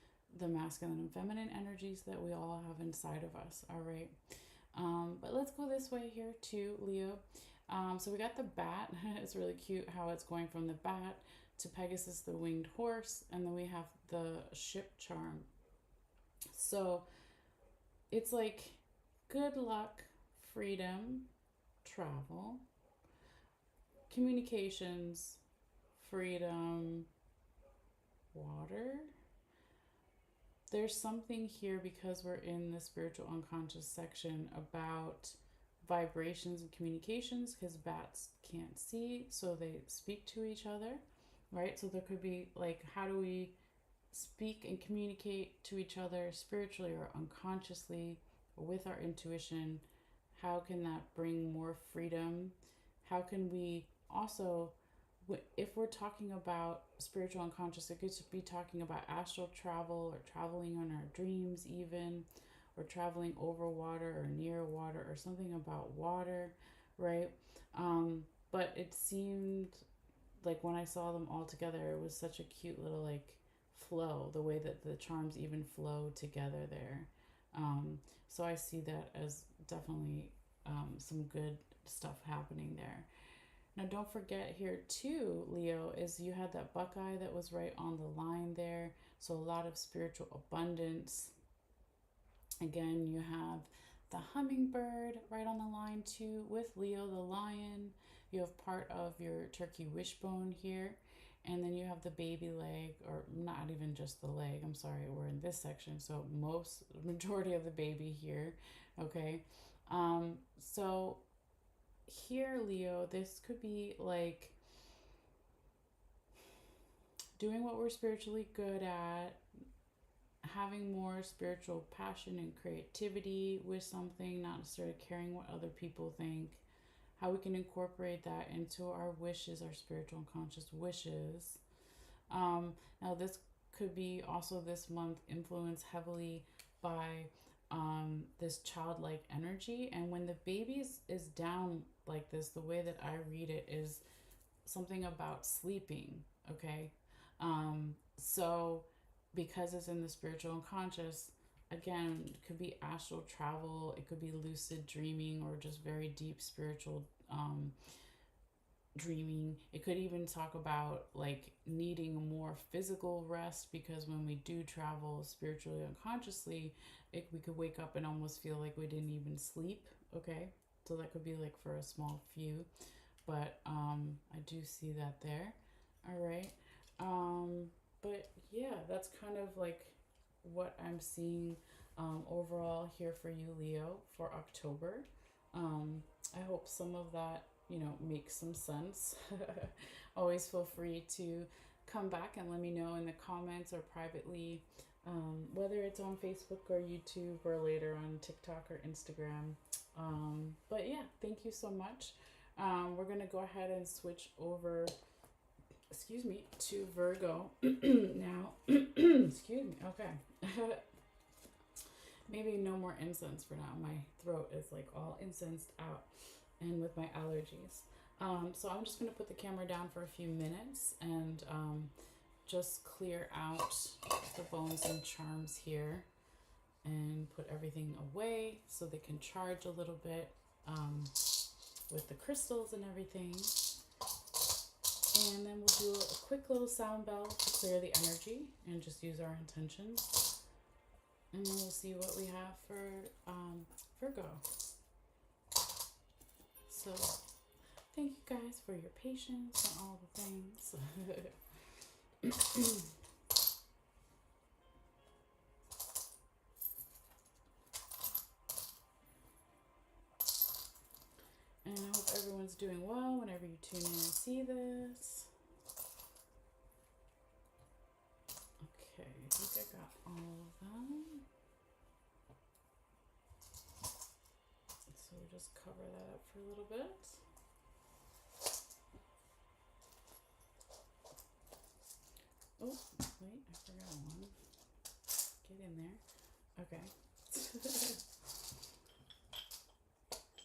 the masculine and feminine energies that we all have inside of us, all right? But let's go this way here too, Leo. So we got the bat. It's really cute how it's going from the bat to Pegasus, the winged horse, and then we have the ship charm. So it's like good luck, freedom, travel, communications, freedom, water. There's something here, because we're in the spiritual unconscious section, about vibrations and communications, because bats can't see, so they speak to each other, right? So there could be like, how do we speak and communicate to each other spiritually or unconsciously with our intuition? How can that bring more freedom? How can we also, if we're talking about spiritual unconscious, it could be talking about astral travel or traveling on our dreams even, or traveling over water or near water, or something about water, right? But it seemed like when I saw them all together, it was such a cute little like flow, the way that the charms even flow together there. So I see that as definitely some good stuff happening there. Now, don't forget here too, Leo, is you had that buckeye that was right on the line there. So a lot of spiritual abundance. Again, you have the hummingbird right on the line too with Leo the lion. You have part of your turkey wishbone here. And then you have the baby leg, or not even just the leg. I'm sorry, we're in this section. So majority of the baby here. Okay. So here, Leo, this could be like doing what we're spiritually good at, having more spiritual passion and creativity with something, not necessarily caring what other people think, how we can incorporate that into our wishes, our spiritual and conscious wishes. Now, this could be also this month influenced heavily by this childlike energy. And when the baby is down like this, the way that I read it is something about sleeping, okay? So because it's in the spiritual unconscious, again, it could be astral travel, it could be lucid dreaming, or just very deep spiritual dreaming. It could even talk about like needing more physical rest, because when we do travel spiritually unconsciously, we could wake up and almost feel like we didn't even sleep, okay? So that could be like for a small few, but I do see that there. All right. But yeah, that's kind of like what I'm seeing overall here for you, Leo, for October. I hope some of that, makes some sense. Always feel free to come back and let me know in the comments or privately, whether it's on Facebook or YouTube or later on TikTok or Instagram. But yeah, thank you so much. We're going to go ahead and switch over, to Virgo now. Excuse me. Okay. Maybe no more incense for now. My throat is like all incensed out, and with my allergies. So I'm just going to put the camera down for a few minutes and just clear out the bones and charms here and put everything away so they can charge a little bit. with the crystals and everything. And then we'll do a quick little sound bell to clear the energy and just use our intentions. And then we'll see what we have for Virgo. So thank you guys for your patience and all the things. And I hope everyone's doing well whenever you tune in and see this. Okay, I think I got all of them. So we'll just cover that up for a little bit. Oh, wait, I forgot one. Get in there. Okay.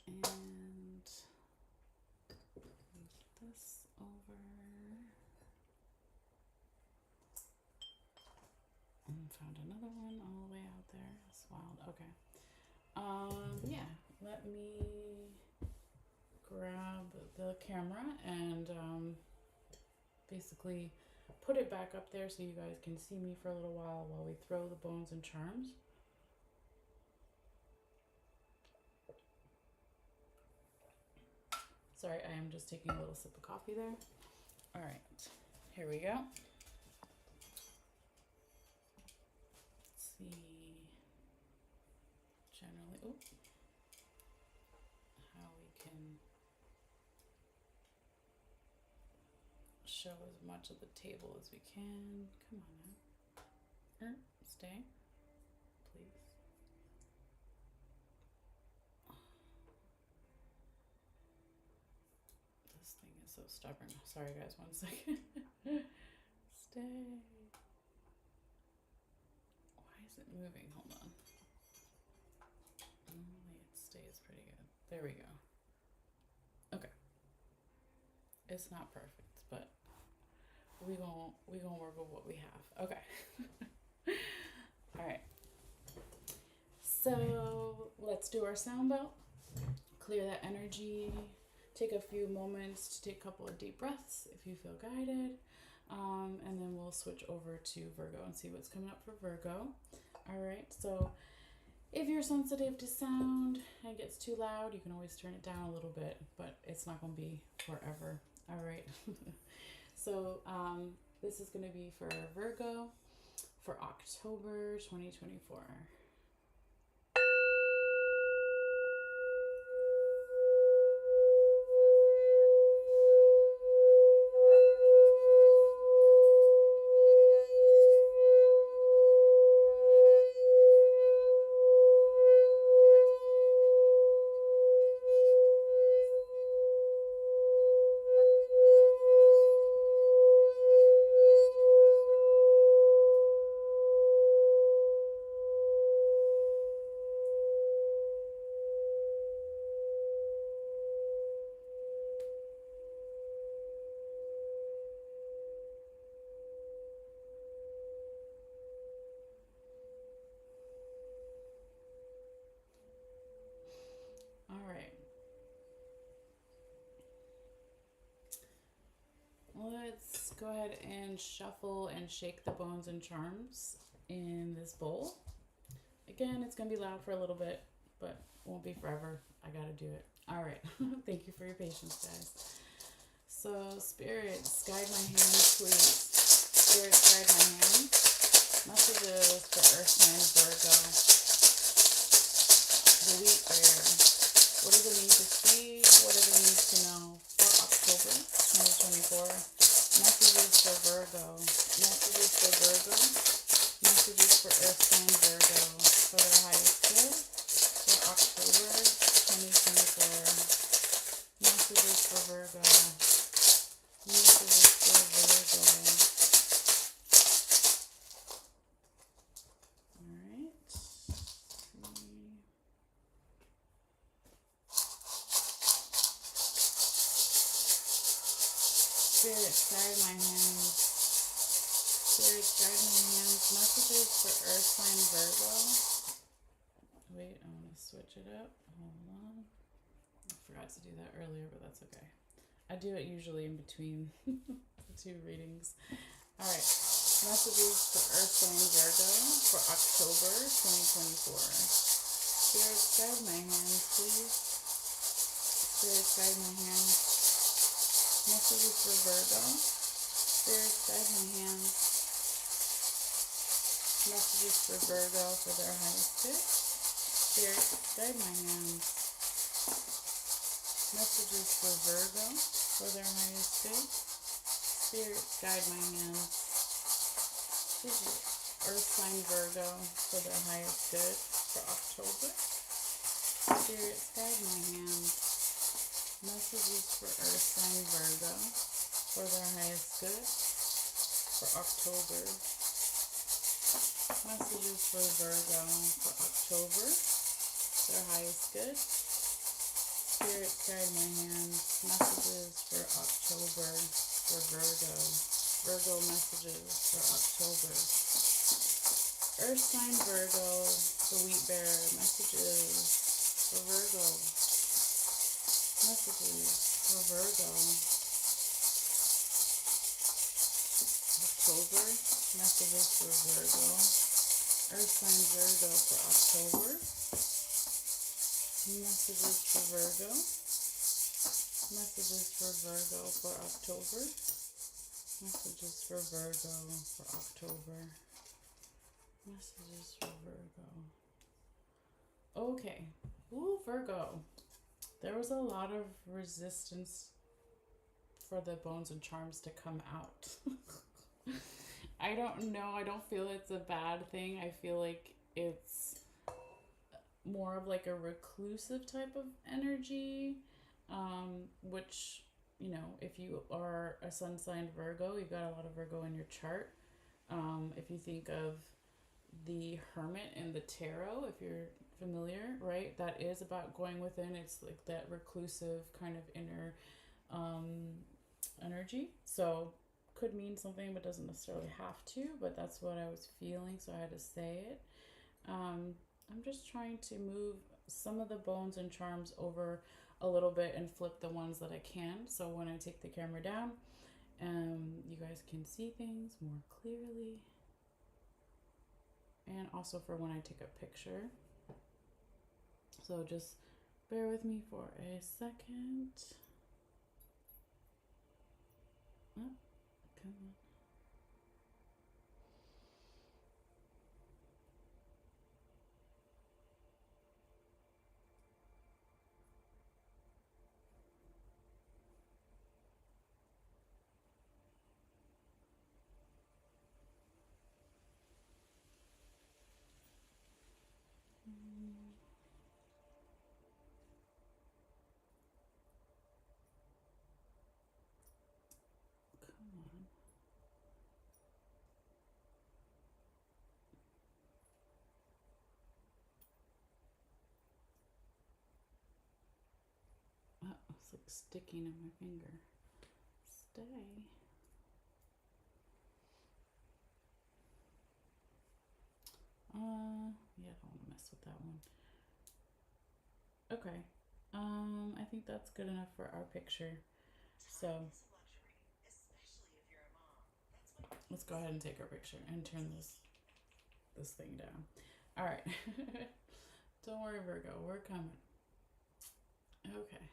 And this over. And found another one all the way out there. That's wild. Okay. Yeah, let me grab the camera and basically put it back up there so you guys can see me for a little while we throw the bones and charms. Sorry, I am just taking a little sip of coffee there. All right, here we go. Let's see, generally, how we can show as much of the table as we can. Come on now. Stay, please. This thing is so stubborn. Sorry guys, 1 second. Stay. Why is it moving? Hold on. Oh, wait, it stays pretty good. There we go. Okay. It's not perfect, but we gonna work with what we have. Okay. All right. So let's do our sound belt. Clear that energy. Take a few moments to take a couple of deep breaths if you feel guided. And then we'll switch over to Virgo and see what's coming up for Virgo. All right. So if you're sensitive to sound and it gets too loud, you can always turn it down a little bit, but it's not going to be forever. All right. So this is going to be for Virgo for October 2024. Let's go ahead and shuffle and shake the bones and charms in this bowl. Again, it's going to be loud for a little bit, but won't be forever. I got to do it. All right. Thank you for your patience, guys. So, spirits, guide my hands, please. Spirits, guide my hands. Messages for Earth signs, Virgo. The wheat bear. What does it need to see? What does it need to know for October 2024? Messages for Virgo. Messages for Virgo. Messages for Earth sign Virgo. For their highest good for October 2024. Messages for Virgo. Messages for Virgo. Alright. Spirit, guide my hands. Spirit, guide my hands. Messages for Earth sign Virgo. Wait, I want to switch it up. Hold on. I forgot to do that earlier, but that's okay. I do it usually in between the two readings. All right. Messages for Earth sign Virgo for October 2024. Spirit, guide my hands, please. Spirit, guide my hands. Messages for Virgo. Spirit, guide my hands. Messages for Virgo for their highest good. Spirit, guide my hands. Messages for Virgo for their highest good. Spirit, guide my hands. Earth sign Virgo for their highest good for October. Spirit, guide my hands. Messages for Earth sign Virgo for their highest good for October. Messages for Virgo for October, their highest good. Spirit, guide my hands. Messages for October for Virgo. Virgo messages for October. Earth sign Virgo, the wheat bear, messages for Virgo. Messages for Virgo. October, messages for Virgo. Earth sign Virgo for October. Messages for Virgo. Messages for Virgo for October. Messages for Virgo for October. Messages for Virgo. Okay. Ooh, Virgo. There was a lot of resistance for the bones and charms to come out. I don't know. I don't feel it's a bad thing. I feel like it's more of like a reclusive type of energy, which, you know, if you are a sun sign Virgo, you've got a lot of Virgo in your chart. If you think of the Hermit in the tarot, if you're familiar, right, that is about going within. It's like that reclusive kind of inner energy. So could mean something but doesn't necessarily have to, but that's what I was feeling, so I had to say it. I'm just trying to move some of the bones and charms over a little bit and flip the ones that I can, so when I take the camera down, you guys can see things more clearly, and also for when I take a picture. So just bear with me for a second. Oh, come on. Come on. Oh, it's like sticking in my finger. Stay. Yeah, I don't want to mess with that one. Okay. I think that's good enough for our picture. So let's go ahead and take our picture and turn this thing down. All right. Don't worry, Virgo, we're coming. Okay.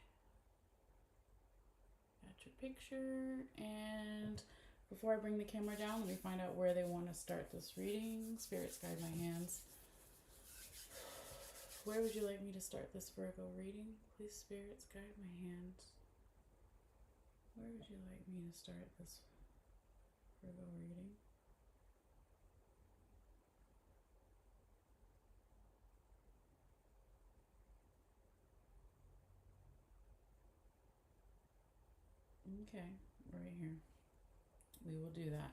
Got your picture, and before I bring the camera down, let me find out where they want to start this reading. Spirits, guide my hands. Where would you like me to start this Virgo reading? Please, spirits, guide my hands. Where would you like me to start this Virgo reading? Okay, right here. We will do that.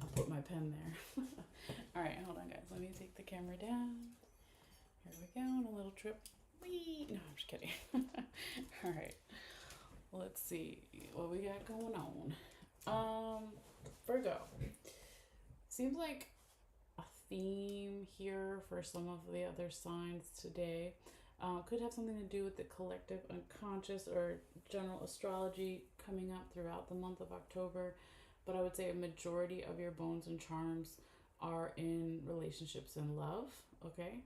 I'll put my pen there. All right, hold on, guys. Let me take the camera down. Here we go on a little trip. Whee! No, I'm just kidding. All right, let's see what we got going on. Virgo. Seems like a theme here for some of the other signs today. Could have something to do with the collective unconscious or general astrology coming up throughout the month of October. But I would say a majority of your bones and charms are in relationships and love, okay?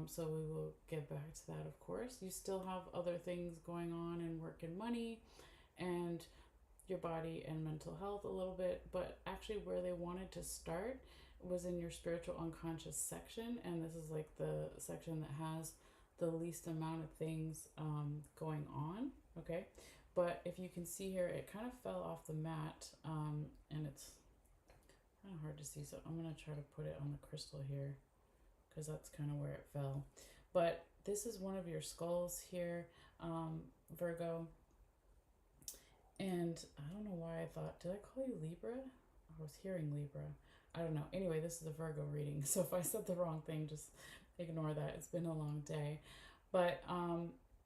So we will get back to that, of course. You still have other things going on in work and money and your body and mental health a little bit, but actually where they wanted to start was in your spiritual unconscious section, and this is like the section that has the least amount of things going on, okay? But if you can see here, it kind of fell off the mat, and it's kind of hard to see, so I'm going to try to put it on the crystal here because that's kind of where it fell. But this is one of your skulls here, Virgo. And I don't know why I thought, did I call you Libra? I was hearing Libra. I don't know. Anyway, this is a Virgo reading, so if I said the wrong thing, just ignore that. It's been a long day. But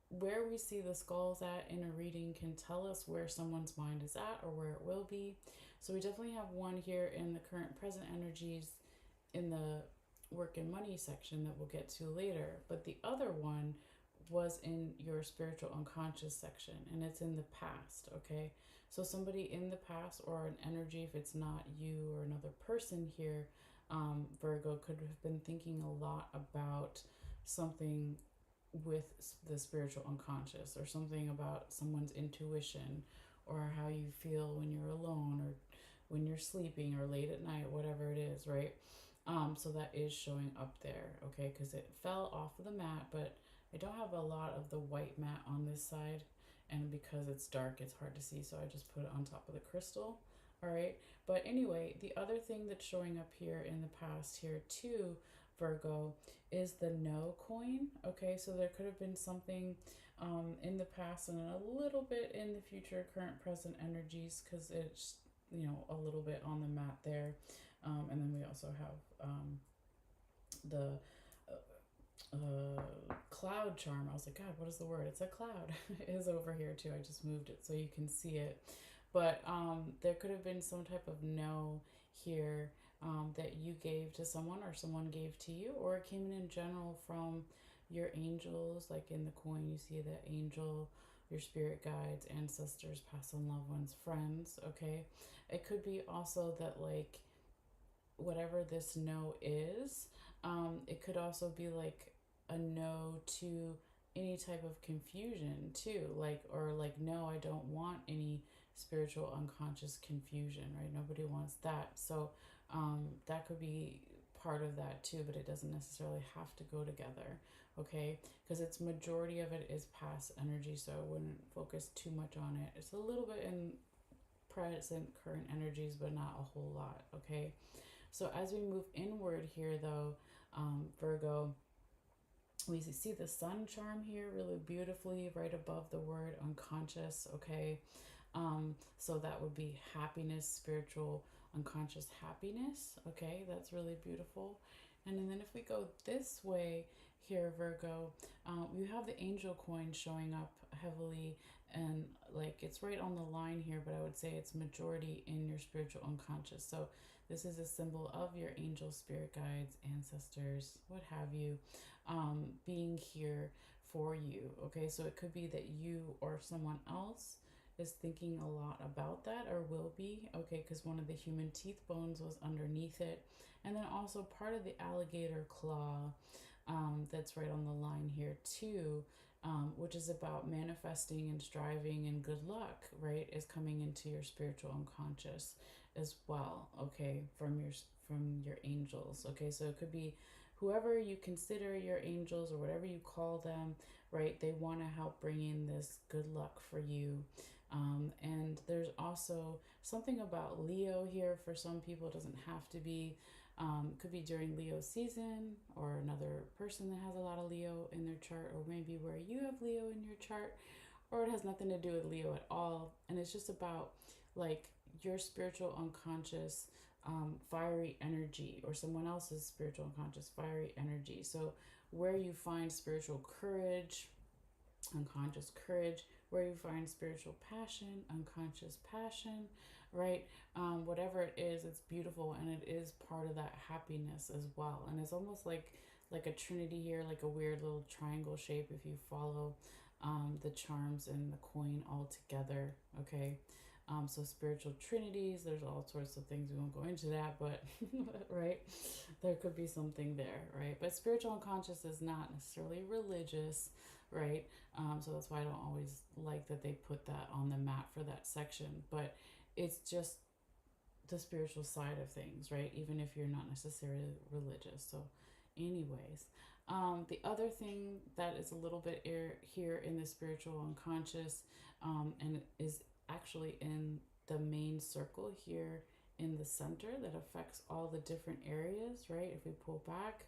where we see the skulls at in a reading can tell us where someone's mind is at or where it will be. So we definitely have one here in the current present energies in the work and money section that we'll get to later. But the other one was in your spiritual unconscious section, and it's in the past, okay? So somebody in the past, or an energy, if it's not you or another person here, Virgo, could have been thinking a lot about something with the spiritual unconscious, or something about someone's intuition, or how you feel when you're alone, or when you're sleeping, or late at night, whatever it is, right? So that is showing up there, okay? Because it fell off of the mat, but I don't have a lot of the white mat on this side, and because it's dark, it's hard to see, so I just put it on top of the crystal, all right? But anyway, the other thing that's showing up here in the past here too, Virgo, is the no coin, okay? So there could have been something in the past and a little bit in the future, current, present energies, because it's, you know, a little bit on the mat there. And then we also have the cloud charm. I was like, God, what is the word? It's a cloud. It is over here too. I just moved it so you can see it. But there could have been some type of no here that you gave to someone, or someone gave to you, or it came in general from your angels. Like in the coin, you see the angel, your spirit guides, ancestors, past and loved ones, friends, okay? It could be also that, like, whatever this no is, it could also be like a no to any type of confusion too, like, or like, no, I don't want any spiritual unconscious confusion, right? Nobody wants that. So that could be part of that too, but it doesn't necessarily have to go together, okay? Because it's majority of it is past energy, so I wouldn't focus too much on it. It's a little bit in present current energies, but not a whole lot, okay? So as we move inward here, though, Virgo, we see the sun charm here really beautifully right above the word unconscious, okay? So that would be happiness, spiritual unconscious happiness, okay? That's really beautiful. And then if we go this way here, Virgo, you have the angel coin showing up heavily, and like it's right on the line here, but I would say it's majority in your spiritual unconscious. So this is a symbol of your angel, spirit guides, ancestors, what have you, being here for you, okay? So it could be that you or someone else is thinking a lot about that, or will be, okay? Because one of the human teeth bones was underneath it. And then also part of the alligator claw that's right on the line here too, which is about manifesting and striving and good luck, right, is coming into your spiritual unconscious as well, okay, from your angels, okay? So it could be whoever you consider your angels, or whatever you call them, right? They want to help bring in this good luck for you. And there's also something about Leo here for some people. It doesn't have to be. Could be during Leo season, or another person that has a lot of Leo in their chart, or maybe where you have Leo in your chart, or it has nothing to do with Leo at all. And it's just about like your spiritual unconscious fiery energy, or someone else's spiritual unconscious fiery energy. So where you find spiritual courage, unconscious courage, where you find spiritual passion, unconscious passion, right? Whatever it is, it's beautiful, and it is part of that happiness as well. And it's almost like like a trinity here, like a weird little triangle shape if you follow the charms and the coin all together, okay? So spiritual trinities, there's all sorts of things. We won't go into that, but right, there could be something there, right? But spiritual unconscious is not necessarily religious, right? So that's why I don't always like that they put that on the map for that section, but it's just the spiritual side of things, right? Even if you're not necessarily religious. So anyways, the other thing that is a little bit here in the spiritual unconscious, and is actually in the main circle here in the center that affects all the different areas, right? If we pull back,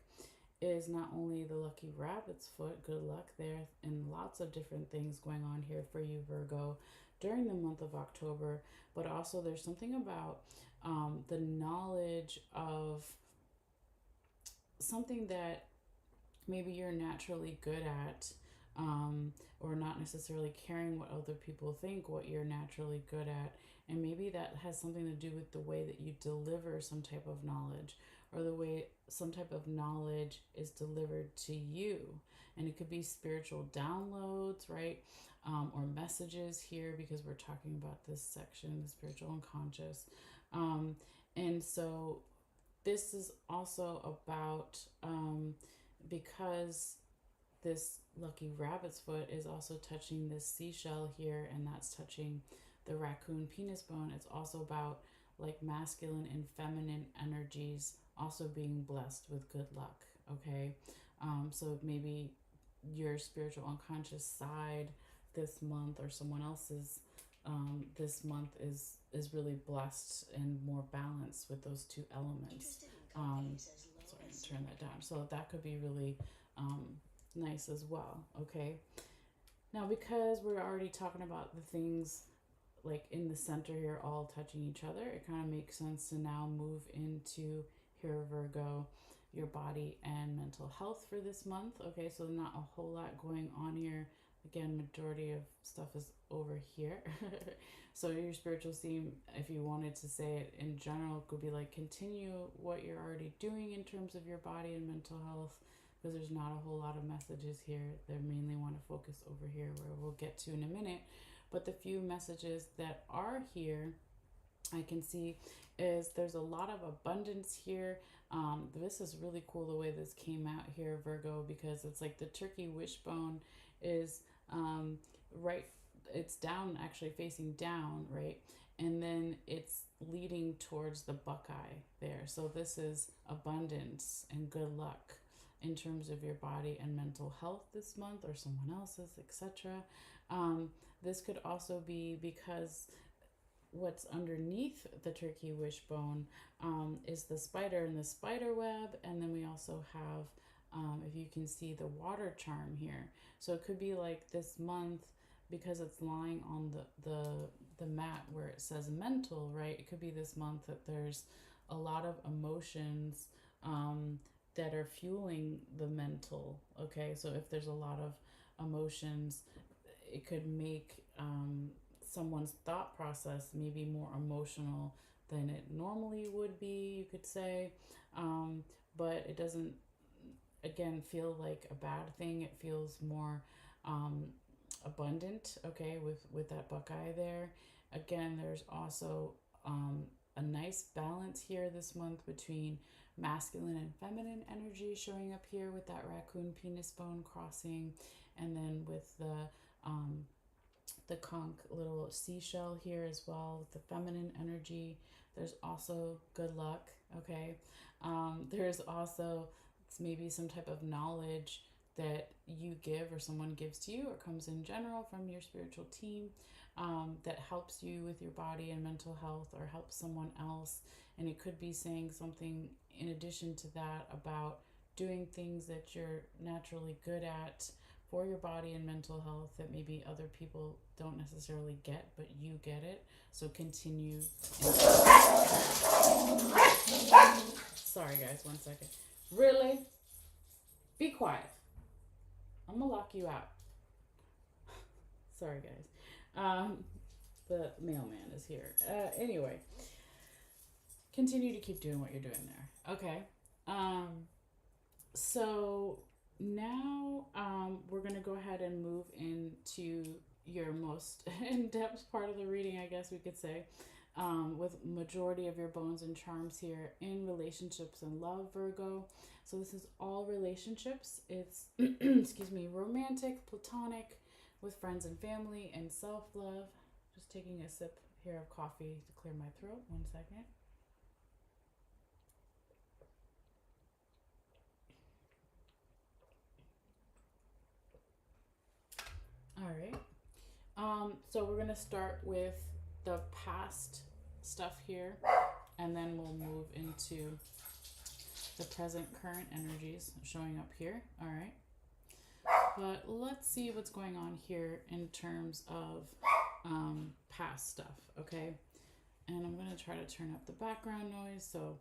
is not only the lucky rabbit's foot, good luck there, and lots of different things going on here for you, Virgo, during the month of October, but also there's something about the knowledge of something that maybe you're naturally good at, or not necessarily caring what other people think, what you're naturally good at. And maybe that has something to do with the way that you deliver some type of knowledge, or the way some type of knowledge is delivered to you. And it could be spiritual downloads, right? Or messages here, because we're talking about this section, the spiritual unconscious. And so this is also about, because this lucky rabbit's foot is also touching this seashell here, and that's touching the raccoon penis bone. It's also about like masculine and feminine energies also being blessed with good luck, okay? So maybe your spiritual unconscious side this month, or someone else's this month, is really blessed and more balanced with those two elements. Sorry, turn that down. So that could be really nice as well, okay? Now, because we're already talking about the things like in the center here all touching each other, it kind of makes sense to now move into here, Virgo, your body and mental health for this month. Okay, so not a whole lot going on here. Again, majority of stuff is over here. So your spiritual theme, if you wanted to say it in general, could be like continue what you're already doing in terms of your body and mental health, because there's not a whole lot of messages here. They mainly want to focus over here, where we'll get to in a minute. But the few messages that are here, I can see, is there's a lot of abundance here. This is really cool the way this came out here, Virgo, because it's like the turkey wishbone is right, it's down, actually facing down, right? And then it's leading towards the buckeye there. So this is abundance and good luck in terms of your body and mental health this month, or someone else's, etc. This could also be because what's underneath the turkey wishbone is the spider and the spider web, and then we also have, if you can see, the water charm here. So it could be like this month, because it's lying on the mat where it says mental, right? It could be this month that there's a lot of emotions that are fueling the mental, okay? So if there's a lot of emotions, it could make someone's thought process maybe more emotional than it normally would be, you could say. But it doesn't, again, feel like a bad thing. It feels more abundant, okay, with that buckeye there. Again, there's also a nice balance here this month between masculine and feminine energy showing up here with that raccoon penis bone crossing, and then with the conch little seashell here as well with the feminine energy. There's also good luck, okay? There's also maybe some type of knowledge that you give, or someone gives to you, or comes in general from your spiritual team, that helps you with your body and mental health, or helps someone else. And it could be saying something in addition to that about doing things that you're naturally good at for your body and mental health that maybe other people don't necessarily get, but you get it. So continue. Sorry guys, 1 second. Really? Be quiet. I'm gonna lock you out. Sorry guys. The mailman is here. Anyway, continue to keep doing what you're doing there. Okay. So now we're going to go ahead and move into your most in-depth part of the reading, I guess we could say, with majority of your bones and charms here in relationships and love, Virgo. So this is all relationships. It's, excuse me, romantic, platonic, with friends and family, and self-love. Just taking a sip here of coffee to clear my throat. 1 second. All right. So we're gonna start with the past stuff here, and then we'll move into the present current energies showing up here. All right. But let's see what's going on here in terms of past stuff, okay? And I'm gonna try to turn up the background noise, so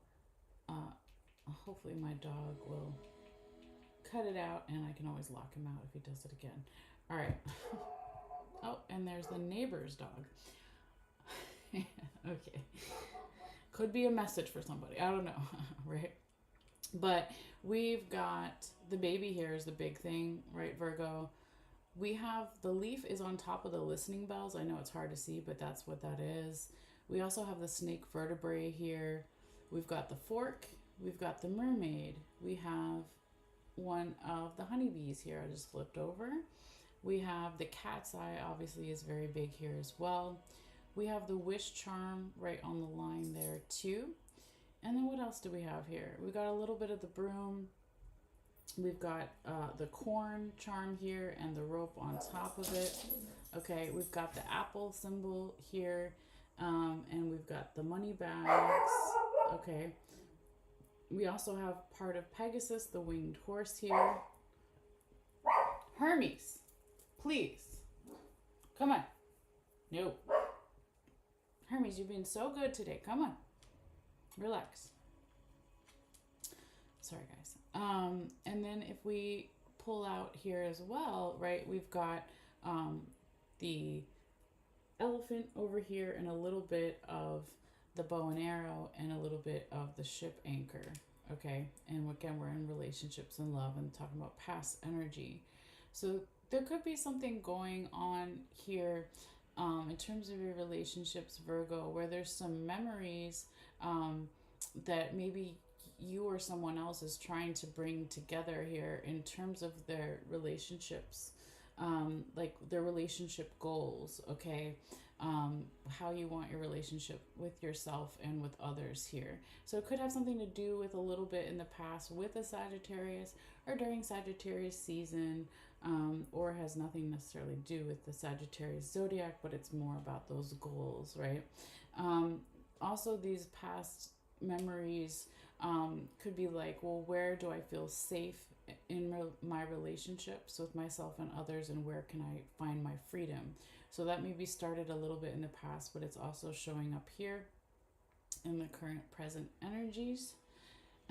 hopefully my dog will cut it out, and I can always lock him out if he does it again. All right. Oh, and there's the neighbor's dog. Okay. Could be a message for somebody. I don't know, right? But we've got the baby here is the big thing, right, Virgo? We have the leaf is on top of the listening bells. I know it's hard to see, but that's what that is. We also have the snake vertebrae here. We've got the fork. We've got the mermaid. We have one of the honeybees here. I just flipped over. We have the cat's eye, obviously is very big here as well. We have the wish charm right on the line there too. And then what else do we have here? We got a little bit of the broom. We've got the corn charm here and the rope on top of it. Okay, we've got the apple symbol here. And we've got the money bags. Okay. We also have part of Pegasus, the winged horse here. Hermes, please. Come on. No. Hermes, you've been so good today. Come on. Relax. Sorry, guys. And then if we pull out here as well, right, we've got the elephant over here and a little bit of the bow and arrow and a little bit of the ship anchor. Okay. And again, we're in relationships and love and talking about past energy. So there could be something going on here in terms of your relationships, Virgo, where there's some memories that maybe you or someone else is trying to bring together here in terms of their relationships, like their relationship goals, okay? How you want your relationship with yourself and with others here. So it could have something to do with a little bit in the past with a Sagittarius or during Sagittarius season, or has nothing necessarily to do with the Sagittarius zodiac, but it's more about those goals, right? Also, these past memories could be like, well, where do I feel safe in my relationships with myself and others, and where can I find my freedom? So that maybe started a little bit in the past, but it's also showing up here in the current present energies.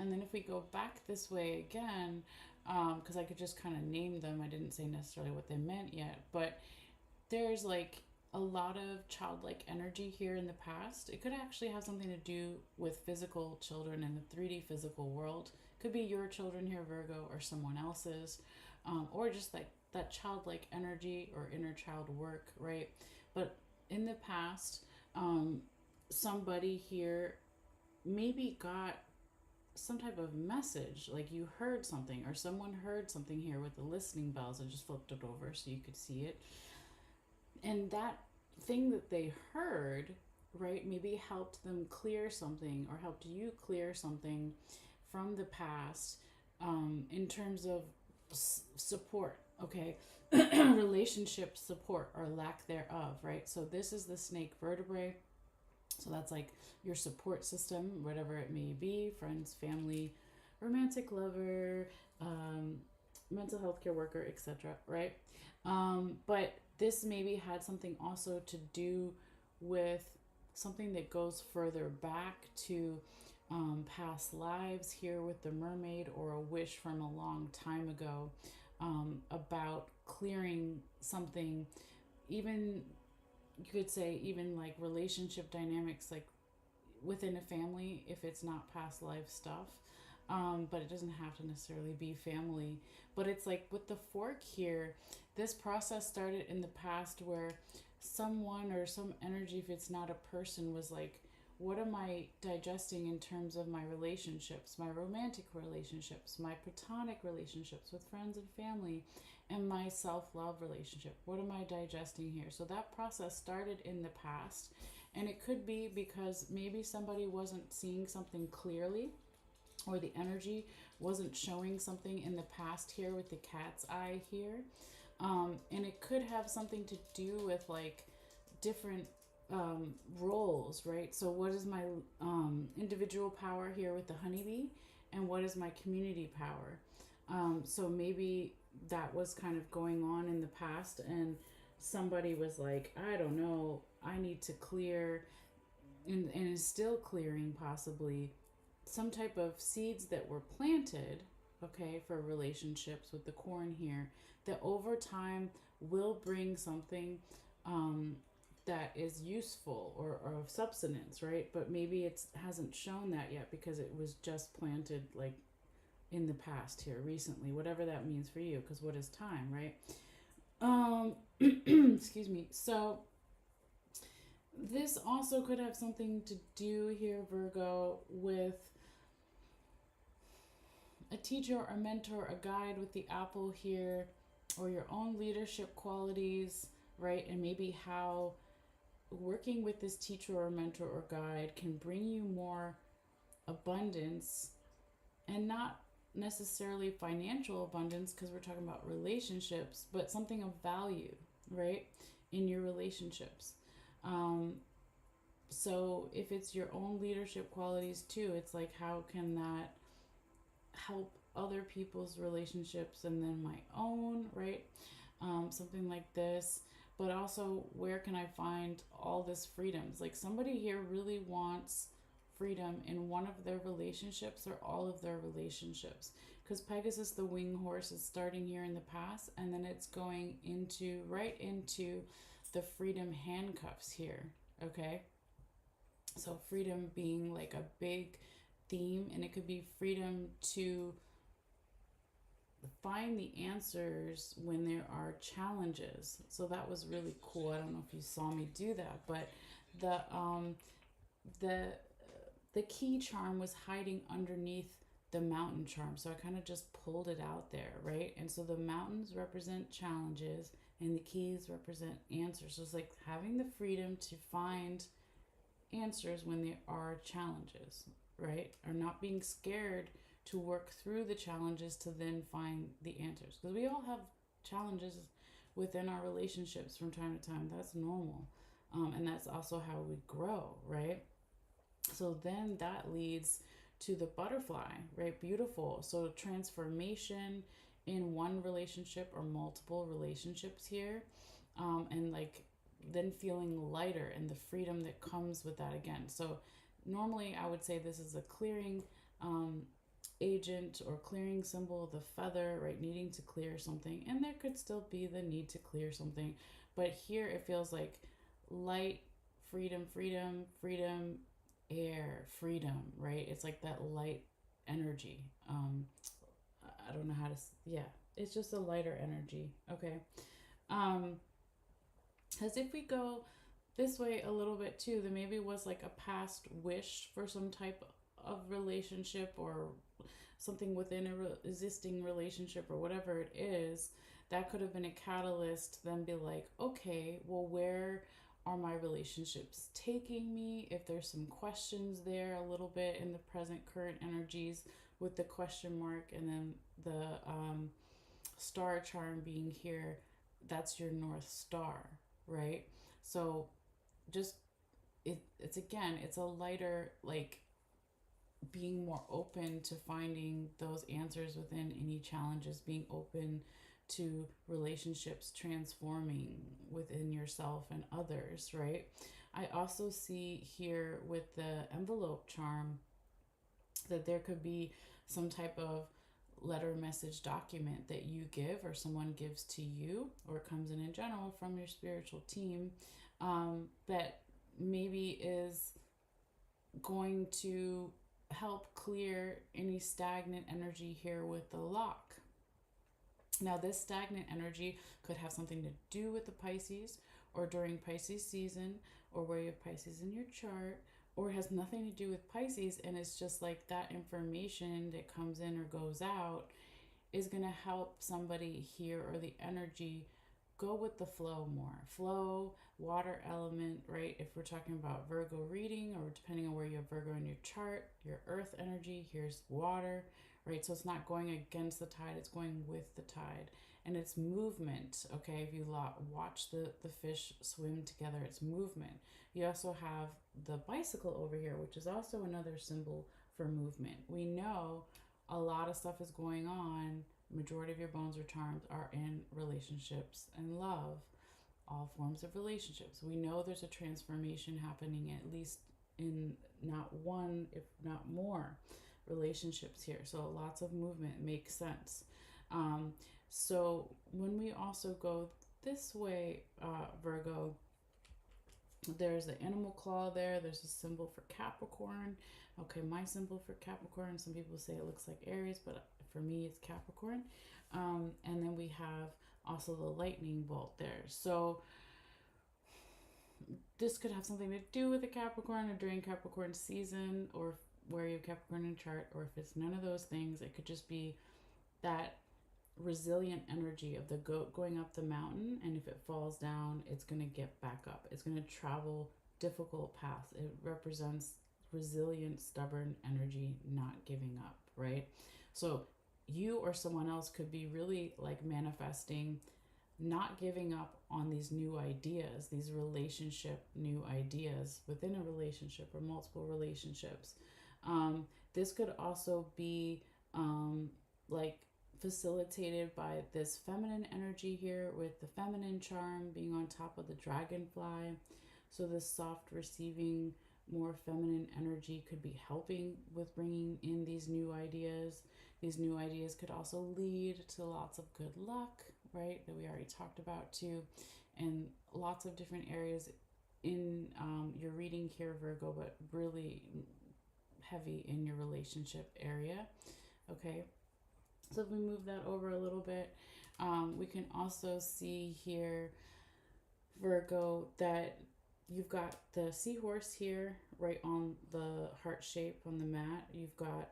And then if we go back this way again, because I could just kind of name them, I didn't say necessarily what they meant yet, but there's like a lot of childlike energy here in the past. It could actually have something to do with physical children in the 3D physical world. Could be your children here, Virgo, or someone else's, or just like that childlike energy or inner child work, right? But in the past, somebody here maybe got some type of message, like you heard something or someone heard something here with the listening bells. I just flipped it over so you could see it. And that thing that they heard, right, maybe helped them clear something or helped you clear something from the past in terms of support, okay? Relationship support or lack thereof, right? So this is the snake vertebrae. So that's like your support system, whatever it may be, friends, family, romantic lover, mental health care worker, etc., right? But this maybe had something also to do with something that goes further back to past lives here with the mermaid, or a wish from a long time ago about clearing something, even you could say even like relationship dynamics, like within a family, if it's not past life stuff, But it doesn't have to necessarily be family. But it's like with the fork here, this process started in the past where someone or some energy, if it's not a person, was like, what am I digesting in terms of my relationships, my romantic relationships, my platonic relationships with friends and family, and my self love relationship? What am I digesting here? So that process started in the past. And it could be because maybe somebody wasn't seeing something clearly, or the energy wasn't showing something in the past here with the cat's eye here. And it could have something to do with like different roles, right? So, what is my individual power here with the honeybee, and what is my community power? So, maybe that was kind of going on in the past, and somebody was like, I don't know, I need to clear, and is still clearing possibly some type of seeds that were planted, okay, for relationships with the corn here, that over time will bring something um, that is useful, or of substance, right? But maybe it hasn't shown that yet because it was just planted like in the past here recently, whatever that means for you, because what is time, right? Excuse me. So this also could have something to do here, Virgo, with a teacher or a mentor, a guide with the apple here, or your own leadership qualities, right? And maybe how working with this teacher or mentor or guide can bring you more abundance, and not necessarily financial abundance, because we're talking about relationships, but something of value, right? In your relationships. Um, so if it's your own leadership qualities too, it's like, how can that help other people's relationships and then my own, right? Something like this. But also, where can I find all this freedoms? Like, somebody here really wants freedom in one of their relationships or all of their relationships. Because Pegasus, the winged horse, is starting here in the past, and then it's going into right into the freedom handcuffs here. Okay. So, freedom being like a big theme, and it could be freedom to find the answers when there are challenges. So that was really cool. I don't know if you saw me do that, but the the the key charm was hiding underneath the mountain charm. So I kind of just pulled it out there, right? And so the mountains represent challenges and the keys represent answers. So it's like having the freedom to find answers when there are challenges, right? Or not being scared to work through the challenges to then find the answers. Because we all have challenges within our relationships from time to time. That's normal. And that's also how we grow, right? So then that leads to the butterfly, right? Beautiful. So transformation in one relationship or multiple relationships here. And like then feeling lighter and the freedom that comes with that again. So normally I would say this is a clearing agent or clearing symbol, the feather, right? Needing to clear something. And there could still be the need to clear something. But here it feels like light, freedom, freedom, freedom, air, freedom, right? It's like that light energy. I don't know how to, yeah, it's just a lighter energy. Okay. As if we go this way a little bit too, there maybe was like a past wish for some type of relationship or something within a existing relationship or whatever it is. That could have been a catalyst to then be like, okay, well, where are my relationships taking me? If there's some questions there a little bit in the present current energies with the question mark, and then the star charm being here, that's your North Star, right? So just it's again, it's a lighter, like being more open to finding those answers within any challenges, being open to relationships transforming within yourself and others, right? I also see here with the envelope charm that there could be some type of letter, message, document that you give or someone gives to you, or comes in general from your spiritual team, that maybe is going to help clear any stagnant energy here with the lock. Now, this stagnant energy could have something to do with the Pisces or during Pisces season or where you have Pisces in your chart, or it has nothing to do with Pisces and it's just like that information that comes in or goes out is going to help somebody here, or the energy go with the flow more. Flow, water element, right? If we're talking about Virgo reading, or depending on where you have Virgo in your chart, your earth energy, here's water, right? So it's not going against the tide, it's going with the tide. And it's movement, okay? If you watch the fish swim together, it's movement. You also have the bicycle over here, which is also another symbol for movement. We know a lot of stuff is going on. Majority of your bones or charms are in relationships and love, all forms of relationships. We know there's a transformation happening, at least in not one, if not more, relationships here. So lots of movement makes sense. So when we also go this way, Virgo, there's the animal claw there. There's a symbol for Capricorn. Okay, my symbol for Capricorn, some people say it looks like Aries, but for me it's Capricorn. And then we have also the lightning bolt there. So this could have something to do with the Capricorn or during Capricorn season, or where you have Capricorn in a chart, or if it's none of those things, it could just be that resilient energy of the goat going up the mountain, and if it falls down, it's going to get back up. It's going to travel difficult paths. It represents resilient, stubborn energy, not giving up, right? So you or someone else could be really like manifesting not giving up on these new ideas, these relationship new ideas within a relationship or multiple relationships. This could also be like facilitated by this feminine energy here, with the feminine charm being on top of the dragonfly. So this soft receiving, more feminine energy could be helping with bringing in these new ideas. These new ideas could also lead to lots of good luck, right? That we already talked about too, and lots of different areas in your reading here, Virgo, but really heavy in your relationship area. Okay, so if we move that over a little bit, we can also see here, Virgo, that you've got the seahorse here right on the heart shape on the mat. You've got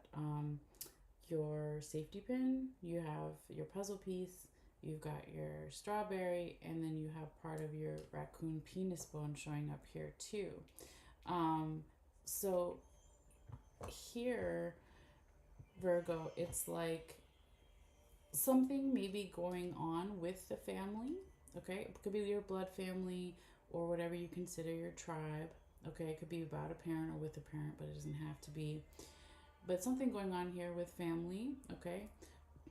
your safety pin, you have your puzzle piece, you've got your strawberry, and then you have part of your raccoon penis bone showing up here too. So here, Virgo, it's like something maybe going on with the family, okay? It could be your blood family or whatever you consider your tribe, okay? It could be about a parent or with a parent, but it doesn't have to be. But something going on here with family, okay?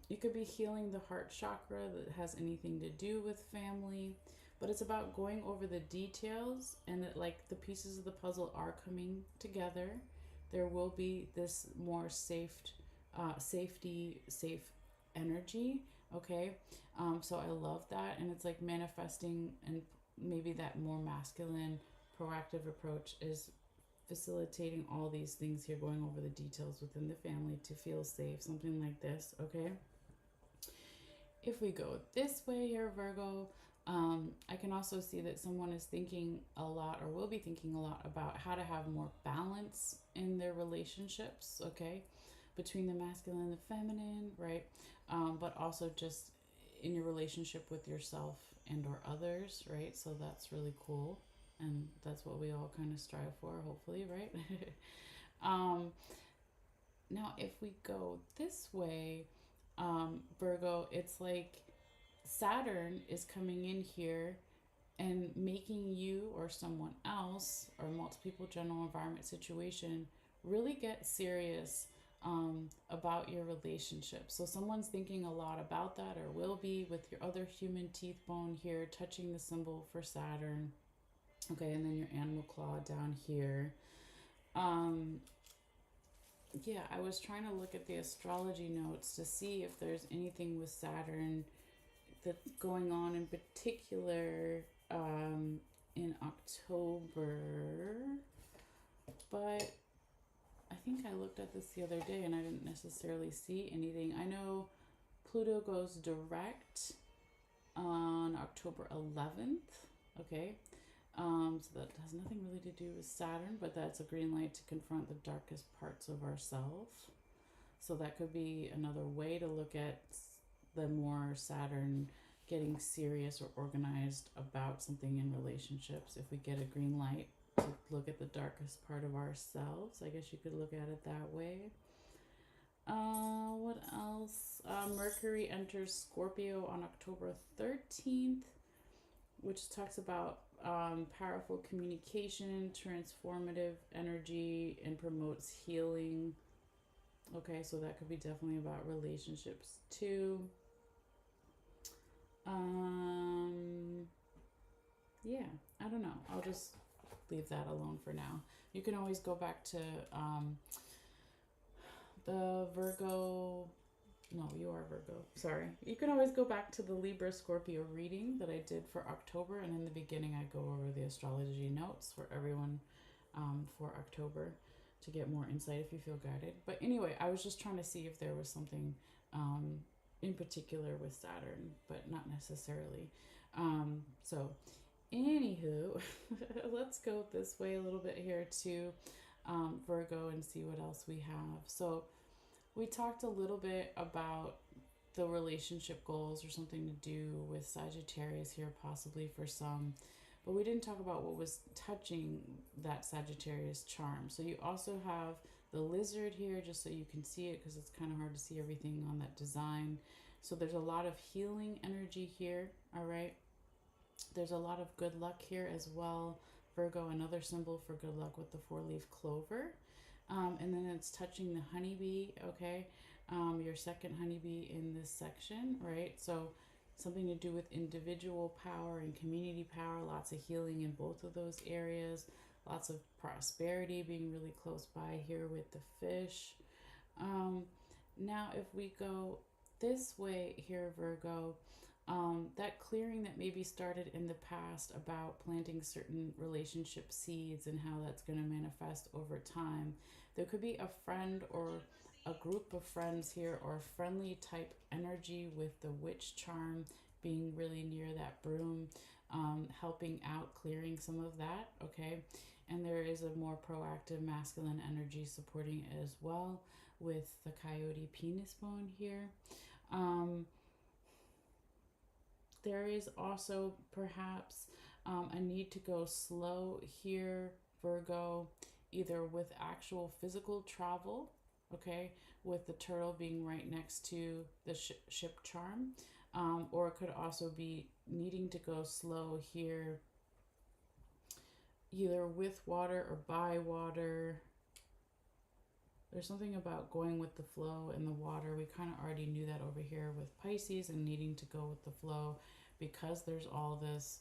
You could be healing the heart chakra that has anything to do with family, but it's about going over the details, and that like the pieces of the puzzle are coming together. There will be this more safe energy, okay? So I love that, and it's like manifesting, and maybe that more masculine, proactive approach is facilitating all these things here, going over the details within the family to feel safe, something like this, okay? If we go this way here, Virgo, I can also see that someone is thinking a lot, or will be thinking a lot, about how to have more balance in their relationships, okay? Between the masculine and the feminine, right? But also just in your relationship with yourself and or others, right? So that's really cool. And that's what we all kind of strive for, hopefully, right? Now, if we go this way, Virgo, it's like Saturn is coming in here and making you or someone else or multiple people, general environment situation, really get serious about your relationship. So someone's thinking a lot about that, or will be, with your other human teeth bone here touching the symbol for Saturn. Okay, and then your animal claw down here. Yeah, I was trying to look at the astrology notes to see if there's anything with Saturn that's going on in particular in October, but I think I looked at this the other day and I didn't necessarily see anything. I know Pluto goes direct on October 11th. Okay. So that has nothing really to do with Saturn, but that's a green light to confront the darkest parts of ourselves. So that could be another way to look at the more Saturn getting serious or organized about something in relationships. If we get a green light to look at the darkest part of ourselves, I guess you could look at it that way. What else? Mercury enters Scorpio on October 13th, which talks about powerful communication, transformative energy, and promotes healing. Okay, so that could be definitely about relationships too. Yeah, I don't know. I'll just leave that alone for now. You can always go back to the Virgo. No, you are Virgo. Sorry. You can always go back to the Libra Scorpio reading that I did for October. And in the beginning, I go over the astrology notes for everyone for October to get more insight if you feel guided. But anyway, I was just trying to see if there was something in particular with Saturn, but not necessarily. So, anywho, let's go this way a little bit here to Virgo and see what else we have. So, we talked a little bit about the relationship goals or something to do with Sagittarius here, possibly for some, but we didn't talk about what was touching that Sagittarius charm. So you also have the lizard here, just so you can see it, because it's kind of hard to see everything on that design. So there's a lot of healing energy here, all right? There's a lot of good luck here as well. Virgo, another symbol for good luck with the four-leaf clover. And then it's touching the honeybee, okay? Your second honeybee in this section, right? So something to do with individual power and community power, lots of healing in both of those areas, lots of prosperity being really close by here with the fish. Now, if we go this way here, Virgo, that clearing that maybe started in the past about planting certain relationship seeds and how that's going to manifest over time. There could be a friend or a group of friends here, or a friendly type energy with the witch charm being really near that broom, helping out clearing some of that, okay? And there is a more proactive masculine energy supporting it as well with the coyote penis bone here. There is also perhaps a need to go slow here, Virgo, either with actual physical travel, okay, with the turtle being right next to the ship charm, or it could also be needing to go slow here, either with water or by water. There's something about going with the flow in the water. We kind of already knew that over here with Pisces and needing to go with the flow, because there's all this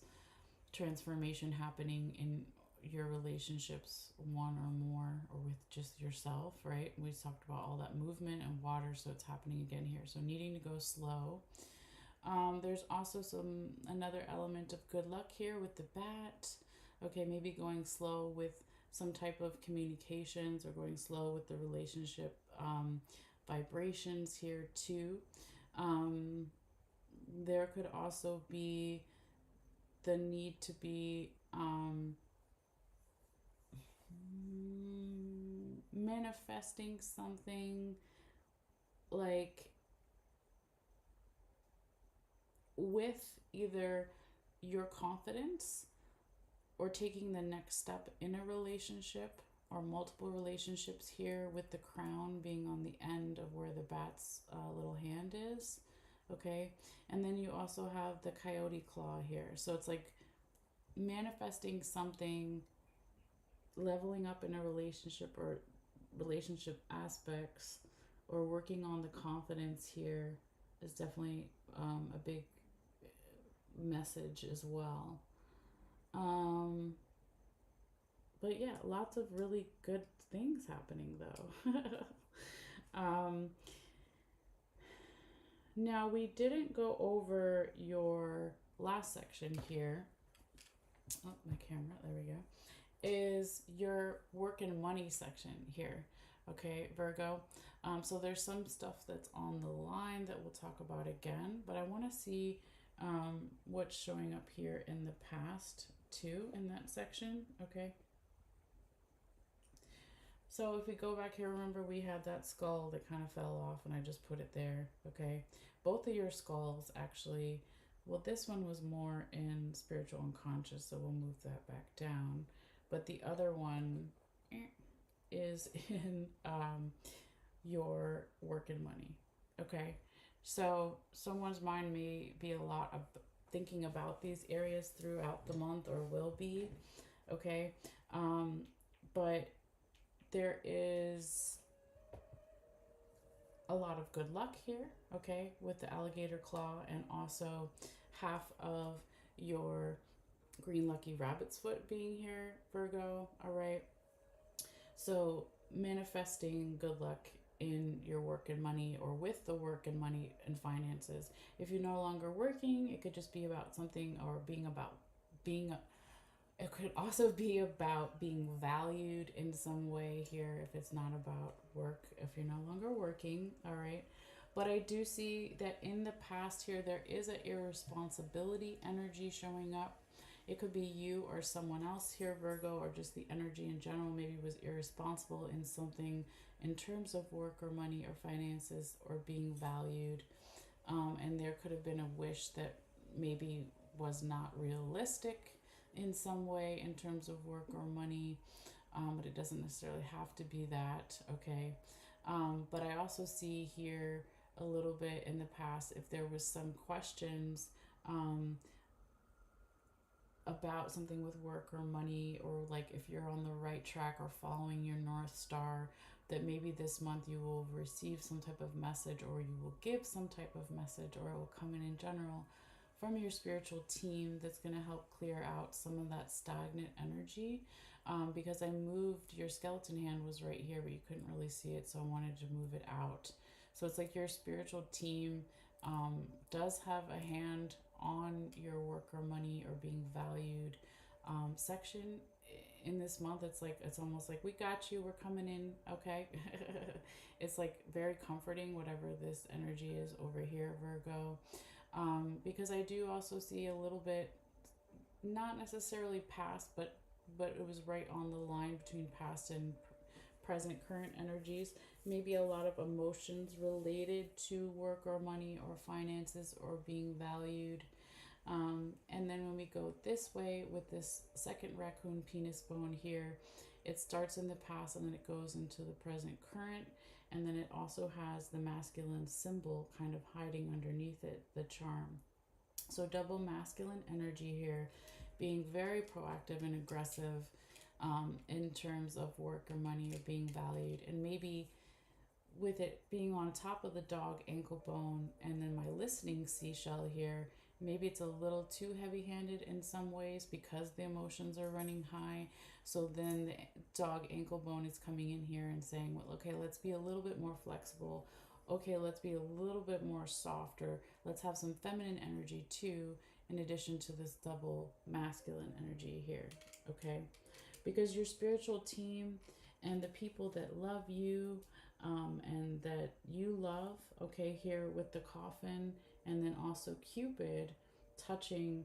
transformation happening in your relationships, one or more, or with just yourself, right? We talked about all that movement and water, so it's happening again here. So needing to go slow. There's also another element of good luck here with the bat. Okay, maybe going slow with some type of communications, or going slow with the relationship vibrations here too. There could also be the need to be manifesting something like with either your confidence or taking the next step in a relationship, or multiple relationships here with the crown being on the end of where the bat's little hand is, okay? And then you also have the coyote claw here. So it's like manifesting something, leveling up in a relationship or relationship aspects, or working on the confidence here is definitely a big message as well. But yeah, lots of really good things happening though. Now, we didn't go over your last section here. Oh, my camera, there we go. Is your work and money section here. Okay, Virgo. So there's some stuff that's on the line that we'll talk about again, but I want to see what's showing up here in the past too in that section. Okay. So if we go back here, remember we had that skull that kind of fell off and I just put it there. Okay. Both of your skulls actually, well, this one was more in spiritual unconscious, so we'll move that back down. But the other one is in your work and money. Okay. So someone's mind may be a lot of thinking about these areas throughout the month or will be. Okay. But there is a lot of good luck here, okay, with the alligator claw, and also half of your green lucky rabbit's foot being here, Virgo. All right. So manifesting good luck in your work and money, or with the work and money and finances. If you're no longer working, it could just be about something, or being it could also be about being valued in some way here if it's not about work, if you're no longer working. All right. But I do see that in the past here, there is an irresponsibility energy showing up. It could be you or someone else here, Virgo, or just the energy in general maybe was irresponsible in something in terms of work or money or finances or being valued. And there could have been a wish that maybe was not realistic in some way in terms of work or money, but it doesn't necessarily have to be that. Okay. But I also see here a little bit in the past if there was some questions um, about something with work or money, or like if you're on the right track or following your North Star, that maybe this month you will receive some type of message, or you will give some type of message, or it will come in general from your spiritual team that's going to help clear out some of that stagnant energy. Because I moved your skeleton hand was right here, but you couldn't really see it, so I wanted to move it out. So it's like your spiritual team does have a hand on your work or money or being valued section in this month. It's like, it's almost like, we got you, we're coming in. Okay. It's like very comforting, whatever this energy is over here, Virgo. Because I do also see a little bit, not necessarily past, but it was right on the line between past and present current energies. Maybe a lot of emotions related to work or money or finances or being valued. And then when we go this way with this second raccoon penis bone here, it starts in the past and then it goes into the present current. And then it also has the masculine symbol kind of hiding underneath it, the charm. So double masculine energy here, being very proactive and aggressive in terms of work or money or being valued. And maybe with it being on top of the dog ankle bone and then my listening seashell here, maybe it's a little too heavy handed in some ways because the emotions are running high. So then the dog ankle bone is coming in here and saying, well, okay, let's be a little bit more flexible. Okay, let's be a little bit more softer. Let's have some feminine energy too, in addition to this double masculine energy here. Okay, because your spiritual team and the people that love you and that you love, okay, here with the coffin, and then also Cupid touching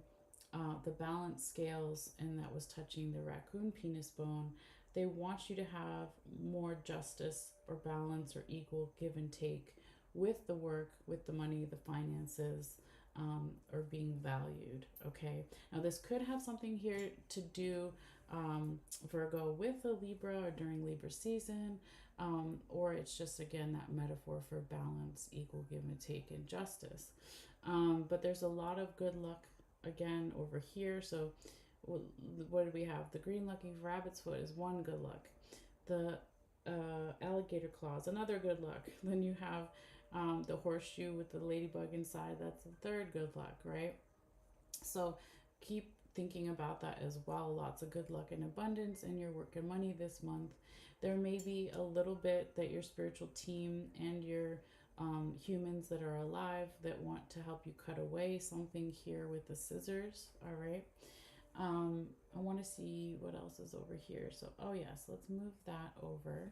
the balance scales, and that was touching the raccoon penis bone. They want you to have more justice or balance or equal give and take with the work, with the money, the finances, or being valued. Okay, now this could have something here to do, Virgo, with a Libra or during Libra season, or it's just again that metaphor for balance, equal give and take, and justice. But there's a lot of good luck again over here. So what do we have? The green lucky rabbit's foot is one good luck. The alligator claws, another good luck. Then you have the horseshoe with the ladybug inside. That's the third good luck, right? So keep thinking about that as well. Lots of good luck and abundance in your work and money this month. There may be a little bit that your spiritual team and your humans that are alive that want to help you cut away something here with the scissors. All right. I want to see what else is over here. So, oh yes, let's move that over.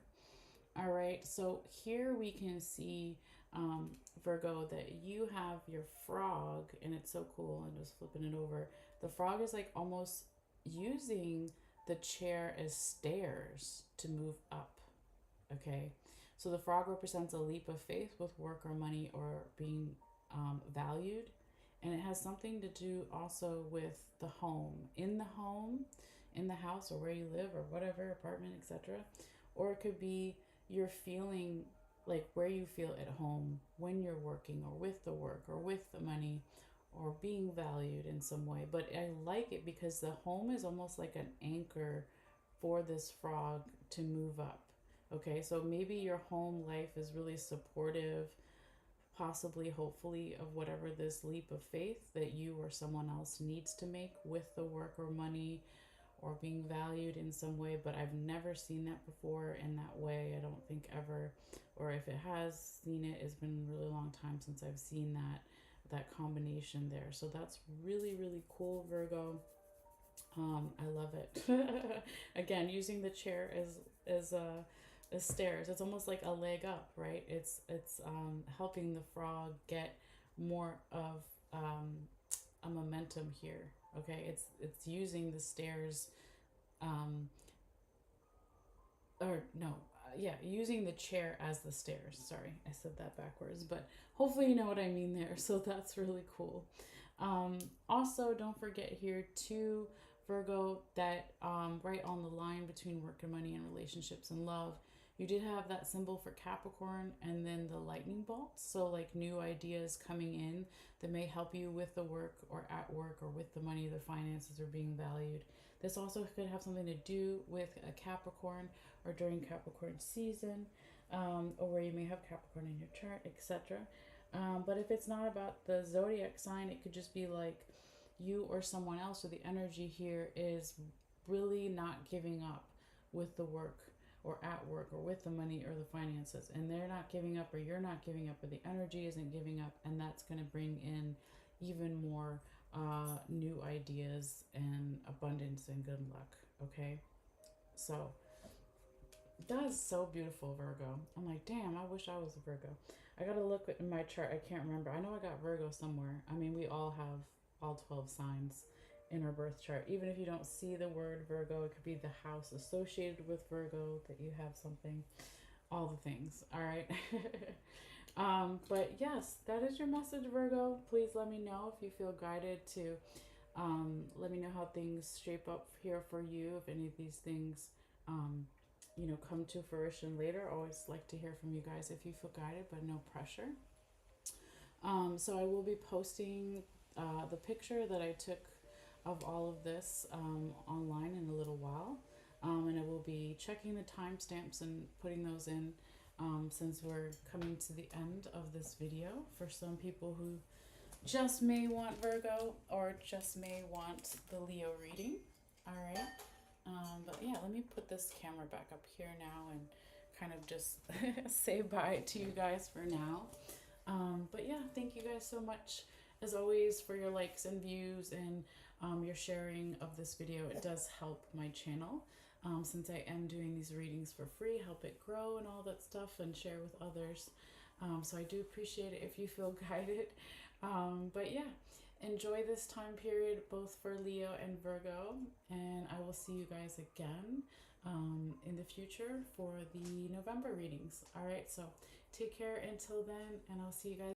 All right, so here we can see, Virgo, that you have your frog, and it's so cool. I'm just flipping it over. The frog is like almost using the chair as stairs to move up. Okay, so the frog represents a leap of faith with work or money or being valued, and it has something to do also with the home, in the house, or where you live, or whatever, apartment, etc. Or it could be you're feeling like where you feel at home when you're working, or with the work, or with the money, or being valued in some way. But I like it because the home is almost like an anchor for this frog to move up. Okay, so maybe your home life is really supportive, possibly, hopefully, of whatever this leap of faith that you or someone else needs to make with the work or money or being valued in some way. But I've never seen that before in that way. I don't think ever, or if it has seen it, it's been a really long time since I've seen that combination there. So that's really, really cool, Virgo. I love it. Again, using the chair as stairs. It's almost like a leg up, right? It's helping the frog get more of a momentum here. Okay, it's using the stairs, um, or no, yeah, using the chair as the stairs. Sorry, I said that backwards, but hopefully you know what I mean there. So that's really cool. Also, don't forget here too, Virgo, that right on the line between work and money and relationships and love, you did have that symbol for Capricorn and then the lightning bolts. So, like new ideas coming in that may help you with the work or at work or with the money, the finances, or being valued. This also could have something to do with a Capricorn or during Capricorn season, or where you may have Capricorn in your chart, etc. But if it's not about the zodiac sign, it could just be like you or someone else, or the energy here is really not giving up with the work or at work or with the money or the finances. And they're not giving up, or you're not giving up, or the energy isn't giving up. And that's going to bring in even more new ideas and abundance and good luck. Okay. So that's so beautiful, Virgo. I'm like, damn, I wish I was a Virgo. I gotta look in my chart. I can't remember. I know I got Virgo somewhere. I mean, we all have all 12 signs in our birth chart. Even if you don't see the word Virgo, it could be the house associated with Virgo that you have something, all the things. All right. But yes, that is your message, Virgo. Please let me know if you feel guided to let me know how things shape up here for you. If any of these things, come to fruition later. Always like to hear from you guys if you feel guided, but no pressure. So I will be posting the picture that I took of all of this online in a little while. And I will be checking the timestamps and putting those in since we're coming to the end of this video for some people who just may want Virgo or just may want the Leo reading. All right. But yeah, let me put this camera back up here now and kind of just say bye to you guys for now. But yeah, thank you guys so much as always for your likes and views and your sharing of this video. It does help my channel since I am doing these readings for free, help it grow and all that stuff, and share with others. So I do appreciate it if you feel guided. But yeah, enjoy this time period both for Leo and Virgo, and I will see you guys again in the future for the November readings. All right, so take care until then, and I'll see you guys